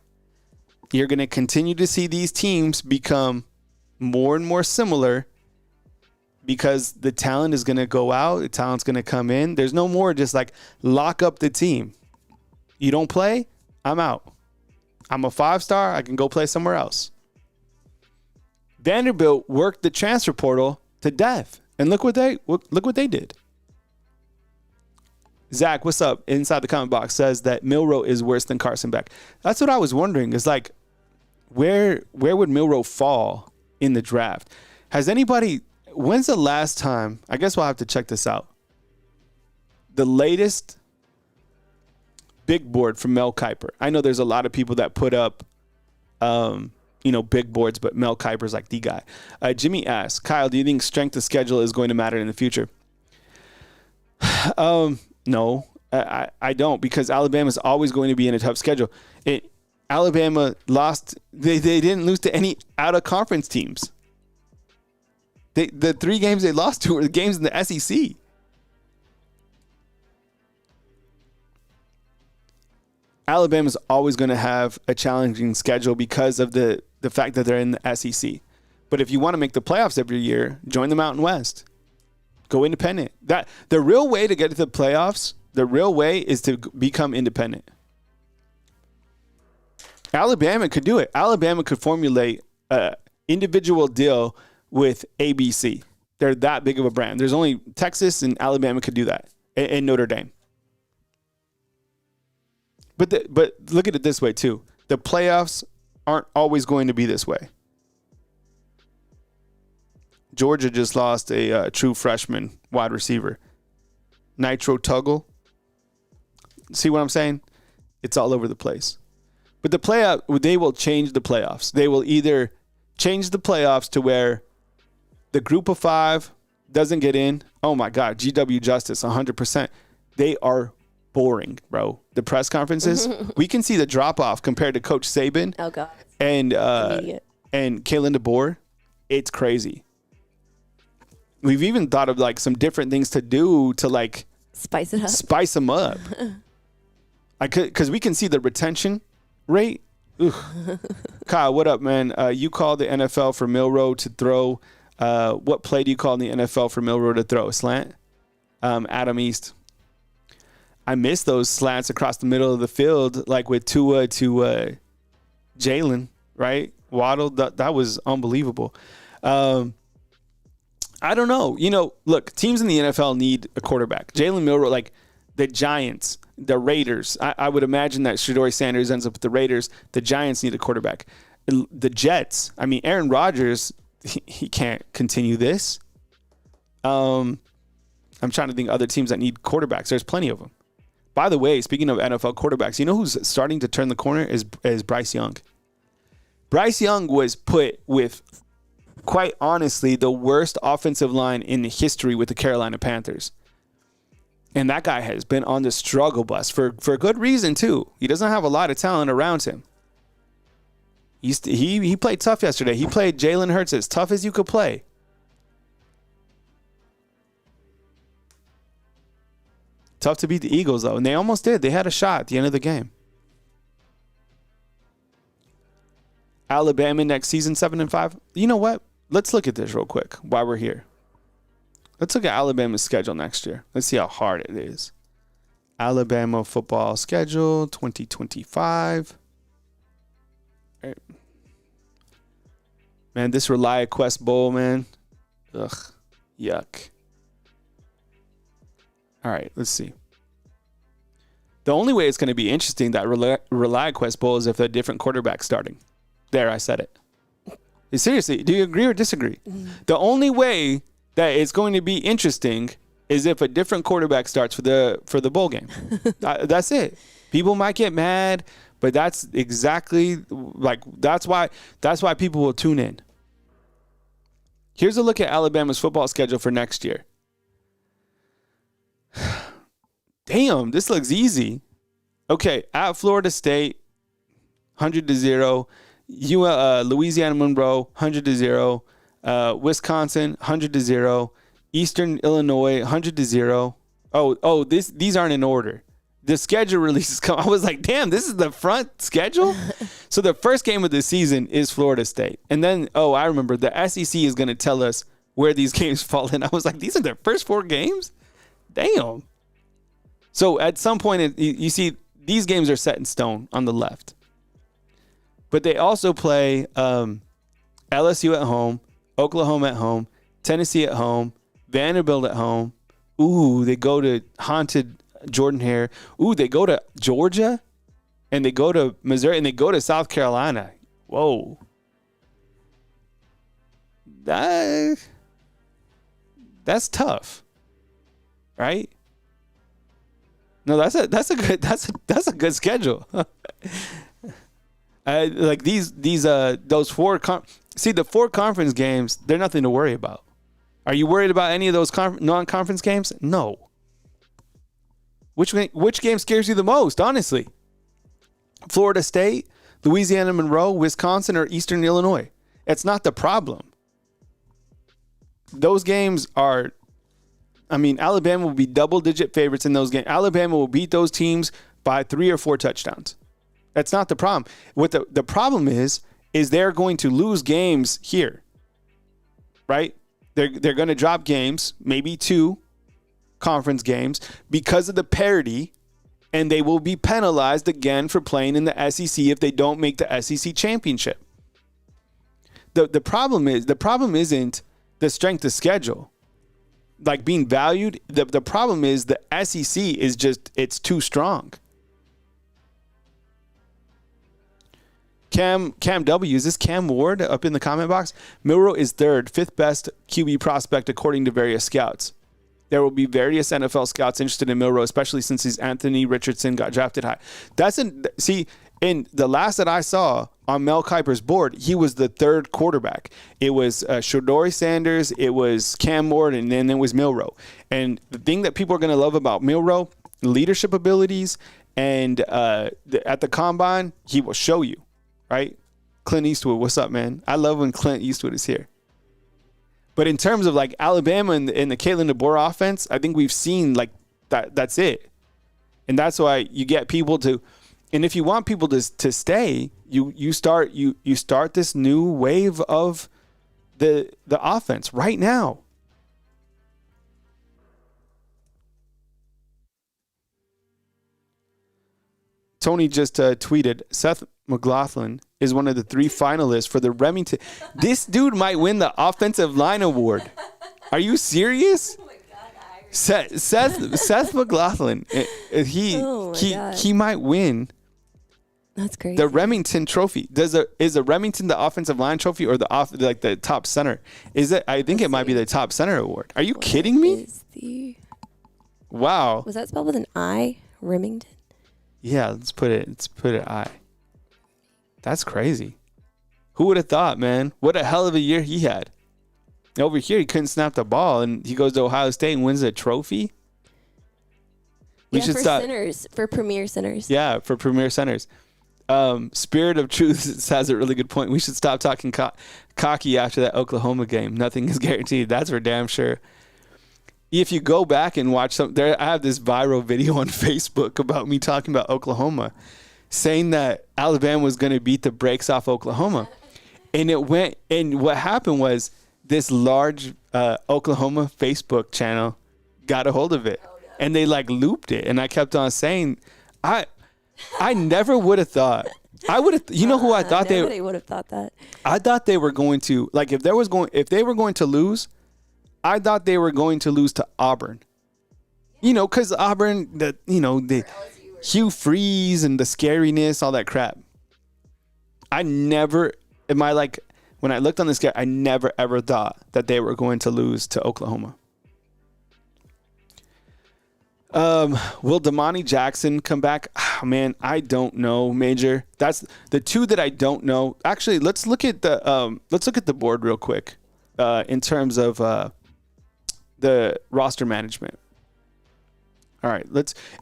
You're going to continue to see these teams become more and more similar because the talent is going to go out. The talent's going to come in. There's no more just like lock up the team. You don't play, I'm out. I'm a 5-star. I can go play somewhere else. Vanderbilt worked the transfer portal to death. And look what they did. Zach, what's up? Inside the comment box says that Milroe is worse than Carson Beck. That's what I was wondering. Is like, where would Milroe fall in the draft? When's the last time? I guess we'll have to check this out. The latest big board from Mel Kiper. I know there's a lot of people that put up, big boards, but Mel Kiper's like the guy. Jimmy asks, Kyle, do you think strength of schedule is going to matter in the future? No, I don't, because Alabama's always going to be in a tough schedule. Alabama lost. They didn't lose to any out-of-conference teams. The 3 games they lost to were the games in the SEC. Alabama's always going to have a challenging schedule because of the fact that they're in the SEC. But if you want to make the playoffs every year, join the Mountain West. Go independent. The real way to get to the playoffs, the real way is to become independent. Alabama could do it. Alabama could formulate an individual deal with ABC. They're that big of a brand. There's only Texas and Alabama could do that, and Notre Dame. But look at it this way too. The playoffs aren't always going to be this way. Georgia just lost a true freshman wide receiver, Nitro Tuggle. See what I'm saying? It's all over the place. But they will change the playoffs. They will either change the playoffs to where the group of 5 doesn't get in. Oh my God, GW Justice, 100%. They are boring, bro. The press conferences, we can see the drop off compared to Coach Saban. Oh God. And Kalen DeBoer. It's crazy. We've even thought of like some different things to do to like spice it up. Spice them up. Because we can see the retention rate. Kyle, what up, man? You called the NFL for Milroe to throw. What play do you call in the NFL for Milroe to throw? A slant? Adam East. I miss those slants across the middle of the field, like with Tua to Jalen, right? Waddle, that was unbelievable. I don't know. Look, teams in the NFL need a quarterback. Jalen Milroe, like the Giants, the Raiders. I would imagine that Shedeur Sanders ends up with the Raiders. The Giants need a quarterback. The Jets, I mean, Aaron Rodgers, he can't continue this. I'm trying to think of other teams that need quarterbacks. There's plenty of them. By the way, speaking of NFL quarterbacks, you know who's starting to turn the corner is Bryce Young. Bryce Young was put with, quite honestly, the worst offensive line in history with the Carolina Panthers. And that guy has been on the struggle bus for good reason, too. He doesn't have a lot of talent around him. He played tough yesterday. He played Jalen Hurts as tough as you could play. Tough to beat the Eagles, though. And they almost did. They had a shot at the end of the game. Alabama next season, 7-5. You know what? Let's look at this real quick while we're here. Let's look at Alabama's schedule next year. Let's see how hard it is. Alabama football schedule 2025. All right. Man, this ReliaQuest Bowl, man. Ugh. Yuck. All right, let's see. The only way it's going to be interesting, that ReliaQuest Bowl, is if a different quarterback starting. There, I said it. Seriously, do you agree or disagree? The only way that it's going to be interesting is if a different quarterback starts for the bowl game. That's it. People might get mad, but that's exactly that's why people will tune in. Here's a look at Alabama's football schedule for next year. Damn, this looks easy. Okay, at Florida State, 100-0. Louisiana Monroe, 100-0. Wisconsin, 100-0. Eastern Illinois, 100-0. Oh, these aren't in order. The schedule releases come. I was like, damn, this is the front schedule? So the first game of the season is Florida State. And then, I remember, the SEC is going to tell us where these games fall in. I was like, these are their first 4 games? Damn. So at some point, you see, these games are set in stone on the left. But they also play LSU at home, Oklahoma at home, Tennessee at home, Vanderbilt at home. Ooh, they go to haunted Jordan Hare. Ooh, they go to Georgia, and they go to Missouri, and they go to South Carolina. Whoa. That's tough. Right? No, that's a good schedule. Like those 4 the 4 conference games, they're nothing to worry about. Are you worried about any of those non-conference games? No. Which game scares you the most, honestly? Florida State, Louisiana Monroe, Wisconsin, or Eastern Illinois? It's not the problem. Those games are, Alabama will be double-digit favorites in those games. Alabama will beat those teams by 3 or 4 touchdowns. That's not the problem. What the problem is they're going to lose games here, right? They're going to drop games, maybe 2 conference games, because of the parity, and they will be penalized again for playing in the SEC if they don't make the SEC championship. The problem isn't the strength of schedule, like being valued. The problem is the SEC is just, it's too strong. Cam W, is this Cam Ward up in the comment box? Milroe is 3rd, 5th best QB prospect according to various scouts. There will be various NFL scouts interested in Milroe, especially since Anthony Richardson got drafted high. And the last that I saw on Mel Kiper's board, he was the third quarterback. It was Shadori Sanders, it was Cam Ward, and then it was Milroe. And the thing that people are going to love about Milroe, leadership abilities, and at the combine, he will show you, right? Clint Eastwood, what's up, man? I love when Clint Eastwood is here. But in terms of like Alabama and the Kalen DeBoer offense, I think we've seen like that. That's it. And that's why you get people to, and if you want people to stay, you start this new wave of the offense right now. Tony just tweeted, Seth McLaughlin is one of the 3 finalists for the Remington. This dude might win the offensive line award. Are you serious? Oh my God, Seth McLaughlin, he might win. That's crazy. The Remington Trophy. Is the Remington the offensive line trophy or the top center? Is it? I think it might be the top center award. Are you kidding me? Wow. Was that spelled with an I? Remington? Yeah, let's put it I. That's crazy. Who would have thought, man? What a hell of a year he had. Over here, he couldn't snap the ball, and he goes to Ohio State and wins a trophy. For premier centers. Yeah, for premier centers. Spirit of Truth has a really good point. We should stop talking cocky after that Oklahoma game. Nothing is guaranteed. That's for damn sure. If you go back and watch I have this viral video on Facebook about me talking about Oklahoma, saying that Alabama was going to beat the brakes off Oklahoma. And what happened was this large Oklahoma Facebook channel got a hold of it. Oh, no. And they like looped it. And I kept on saying, I never would have thought. I would have, who I thought nobody would have thought that. I thought they were going to, like, if they were going to lose, I thought they were going to lose to Auburn. Because Auburn, the Hugh Freeze and the scariness, all that crap. When I looked on this guy, I never ever thought that they were going to lose to Oklahoma. Will Damani Jackson come back? Oh, man, I don't know, Major. That's the 2 that I don't know. Actually, let's look at the board real quick in terms of the roster management. All right,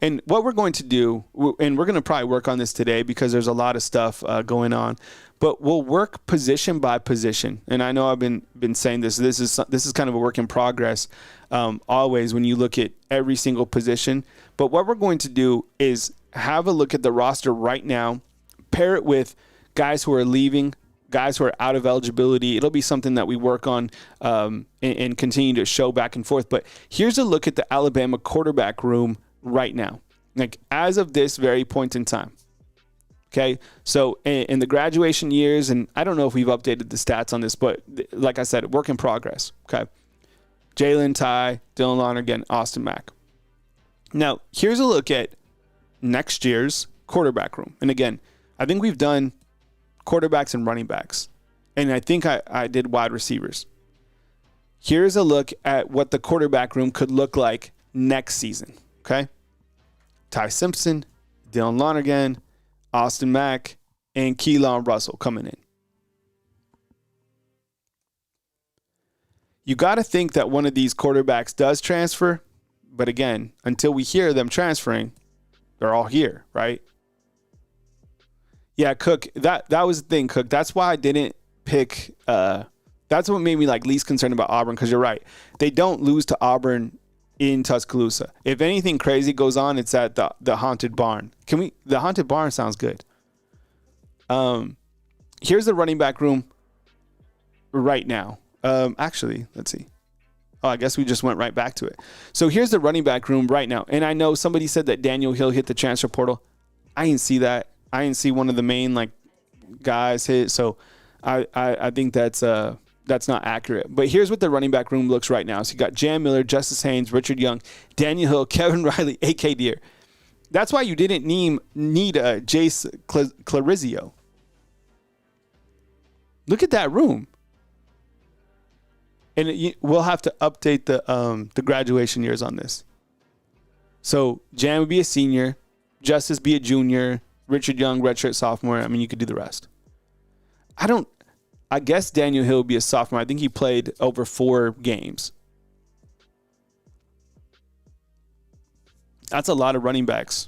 and what we're going to do, and we're going to probably work on this today because there's a lot of stuff going on, but we'll work position by position. And I know I've been saying this. This is kind of a work in progress always when you look at every single position. But what we're going to do is have a look at the roster right now, pair it with guys who are leaving, guys who are out of eligibility. It'll be something that we work on and continue to show back and forth. But here's a look at the Alabama quarterback room right now, like as of this very point in time. Okay, so in the graduation years, and I don't know if we've updated the stats on this, but like I said, work in progress. Okay, Jalen, Ty, Dylan Lonergan, Austin Mack. Now, here's a look at next year's quarterback room. And again, I think we've done quarterbacks and running backs. And I think I did wide receivers. Here's a look at what the quarterback room could look like next season. Okay. Ty Simpson, Dylan Lonergan, Austin Mack, and Keelan Russell coming in. You got to think that one of these quarterbacks does transfer. But again, until we hear them transferring, they're all here, right? Yeah, Cook, that was the thing, Cook. That's why I didn't pick that's what made me like least concerned about Auburn, because you're right. They don't lose to Auburn in Tuscaloosa. If anything crazy goes on, it's at the Haunted Barn. The Haunted Barn sounds good. Here's the running back room right now. Actually, let's see. Oh, I guess we just went right back to it. So here's the running back room right now. And I know somebody said that Daniel Hill hit the transfer portal. I didn't see that. I didn't see one of the main guys hit. So I think that's not accurate. But here's what the running back room looks right now. So you got Jam Miller, Justice Haynes, Richard Young, Daniel Hill, Kevin Riley, A.K. Deere. That's why you didn't need Jace Clarizio. Look at that room. And we'll have to update the graduation years on this. So Jam would be a senior, Justice be a junior, Richard Young, redshirt sophomore. I mean, you could do the rest. I guess Daniel Hill would be a sophomore. I think he played over 4 games. That's a lot of running backs.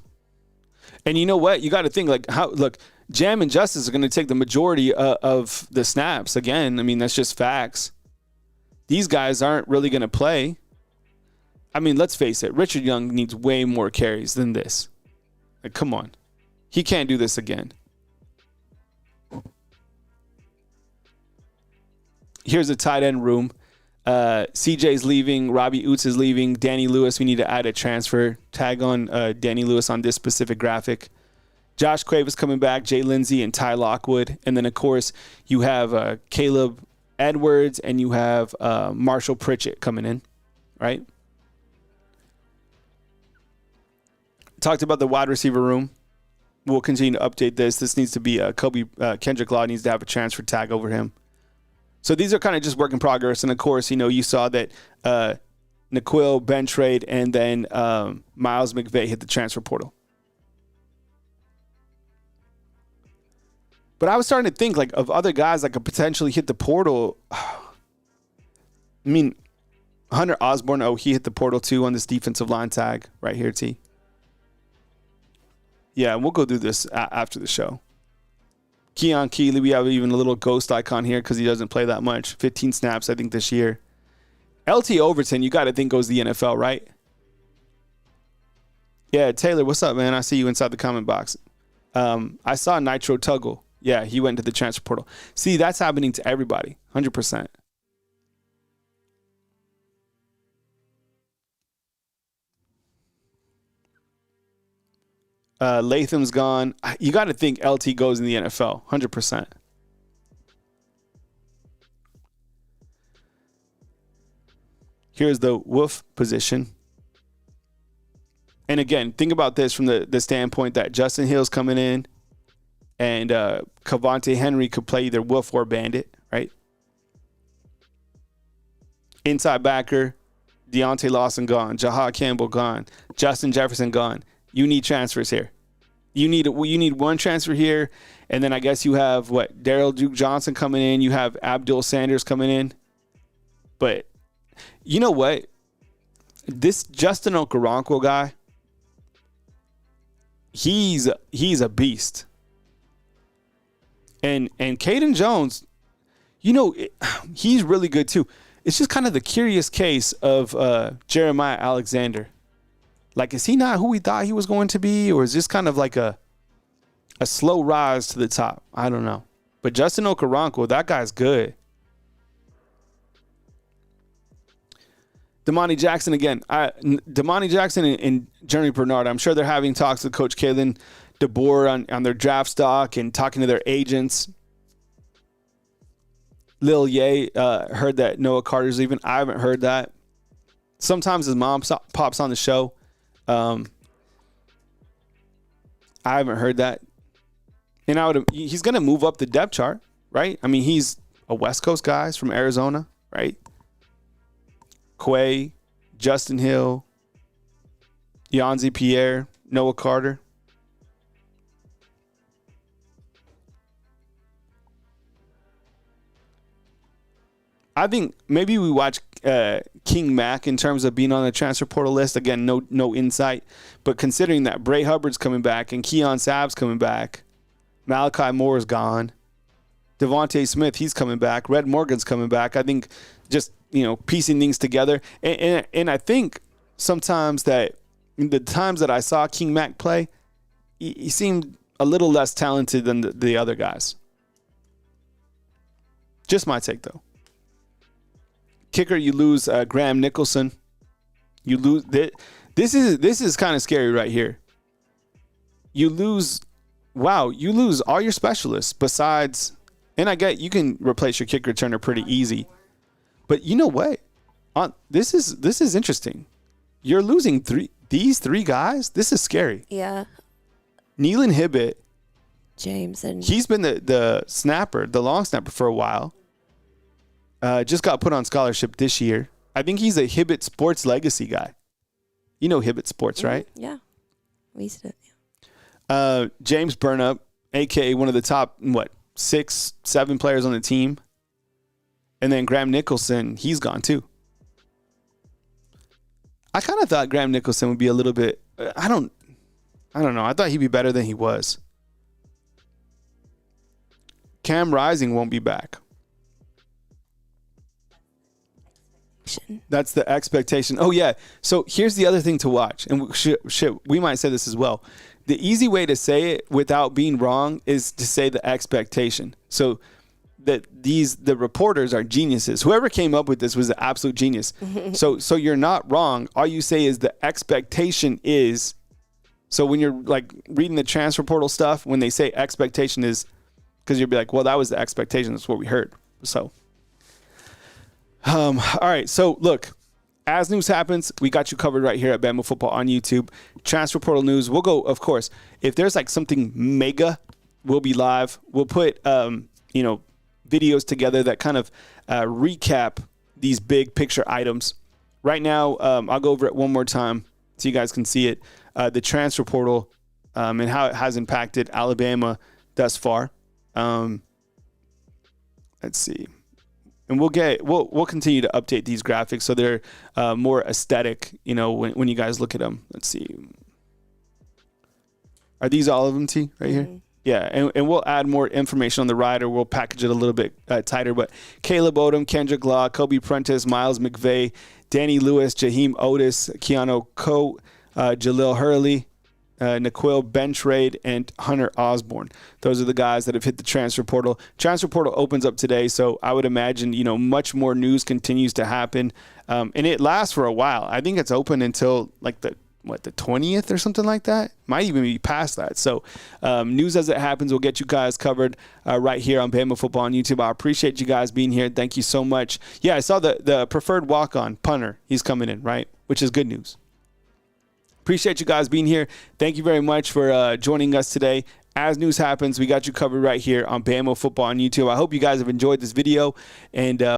And you know what? You got to think, like, Jam and Justice are going to take the majority of the snaps. Again, I mean, that's just facts. These guys aren't really going to play. I mean, let's face it. Richard Young needs way more carries than this. Like, come on. He can't do this again. Here's a tight end room. CJ's leaving. Robbie Oots is leaving. Danny Lewis, we need to add a transfer tag on Danny Lewis on this specific graphic. Josh Quavis coming back. Jay Lindsey and Ty Lockwood. And then, of course, you have Caleb Edwards and you have Marshall Pritchett coming in, right? Talked about the wide receiver room. We'll continue to update this. This needs to be Kendrick Law needs to have a transfer tag over him. So these are kind of just work in progress. And, of course, you saw that N'Keal, Ben trade, and then Miles McVay hit the transfer portal. But I was starting to think, like, of other guys that could potentially hit the portal. I mean, Hunter Osborne, he hit the portal too on this defensive line tag right here, T. Yeah, we'll go do this after the show. Keon Keeley, we have even a little ghost icon here because he doesn't play that much. 15 snaps, I think, this year. LT Overton, you got to think goes to the NFL, right? Yeah, Taylor, what's up, man? I see you inside the comment box. I saw Nitro Tuggle. Yeah, he went to the transfer portal. See, that's happening to everybody, 100%. Latham's gone. You got to think LT goes in the NFL, 100%. Here's the Wolf position. And again, think about this from the standpoint that Justin Hill's coming in and Cavante Henry could play either Wolf or Bandit, right? Inside backer, Deontay Lawson gone. Jahad Campbell gone. Justin Jefferson gone. You need transfers here. You need one transfer here, and then I guess you have Daryl Duke Johnson coming in. You have Abdul Sanders coming in. But you know what? This Justin Okoronkwo guy, he's a beast. And Caden Jones, he's really good too. It's just kind of the curious case of Jeremiah Alexander. Like, is he not who we thought he was going to be? Or is this kind of like a slow rise to the top? I don't know. But Justin Okoronkwo, that guy's good. Damani Jackson again. Damani Jackson and Jeremy Bernard, I'm sure they're having talks with Coach Kalen DeBoer on their draft stock and talking to their agents. Lil Ye heard that Noah Carter's leaving. I haven't heard that. Sometimes his mom pops on the show. I haven't heard that. And he's going to move up the depth chart, right? I mean, he's a West Coast guy. He's from Arizona, right? Quay, Justin Hill, Yanzi Pierre, Noah Carter. I think maybe we watch King Mack in terms of being on the transfer portal list. Again, no insight. But considering that Bray Hubbard's coming back and Keon Sabb's coming back, Malachi Moore's gone, Devontae Smith, he's coming back, Red Morgan's coming back. I think just, piecing things together. And I think sometimes that in the times that I saw King Mack play, he seemed a little less talented than the other guys. Just my take, though. Kicker, you lose Graham Nicholson. You lose this is kind of scary right here. You lose all your specialists besides, and I get you can replace your kick returner pretty easy. But you know what? This is interesting. You're losing these three guys. This is scary. Yeah. Neelan Hibbett, James, and he's been the snapper, the long snapper for a while. Just got put on scholarship this year. I think he's a Hibbett Sports legacy guy. You know Hibbett Sports, right? Yeah. We used to. James Burnup, a.k.a. one of the top, 6, 7 players on the team. And then Graham Nicholson, he's gone too. I kind of thought Graham Nicholson would be a little bit, I don't know. I thought he'd be better than he was. Cam Rising won't be back. That's the expectation. Oh, yeah. So here's the other thing to watch. And we might say this as well. The easy way to say it without being wrong is to say the expectation. So that the reporters are geniuses. Whoever came up with this was an absolute genius. So you're not wrong. All you say is the expectation is. So when you're like reading the transfer portal stuff, when they say expectation is, because you'll be like, well, that was the expectation. That's what we heard. So, all right. So look, as news happens, we got you covered right here at Bama Football on YouTube. Transfer portal news. We'll go, of course, if there's like something mega, we'll be live. We'll put, videos together that kind of recap these big picture items. Right now, I'll go over it one more time so you guys can see it. The transfer portal and how it has impacted Alabama thus far. Let's see. And we'll continue to update these graphics so they're more aesthetic, when you guys look at them. Let's see. Are these all of them, T, right here? Yeah, and we'll add more information on the rider. We'll package it a little bit tighter. But Caleb Odom, Kendrick Law, Kobe Prentice, Miles McVay, Danny Lewis, Jaheim Otis, Keanu Coate, Jalil Hurley, Naquil Bentrade, and Hunter Osborne. Those are the guys that have hit the transfer portal. Transfer portal opens up today, so I would imagine, much more news continues to happen. And it lasts for a while. I think it's open until like the 20th or something like that? Might even be past that. So news as it happens, we'll get you guys covered right here on Bama Football on YouTube. I appreciate you guys being here. Thank you so much. Yeah, I saw the preferred walk-on punter. He's coming in, right? Which is good news. Appreciate you guys being here. Thank you very much for joining us today. As news happens, we got you covered right here on Bama Football on YouTube. I hope you guys have enjoyed this video. And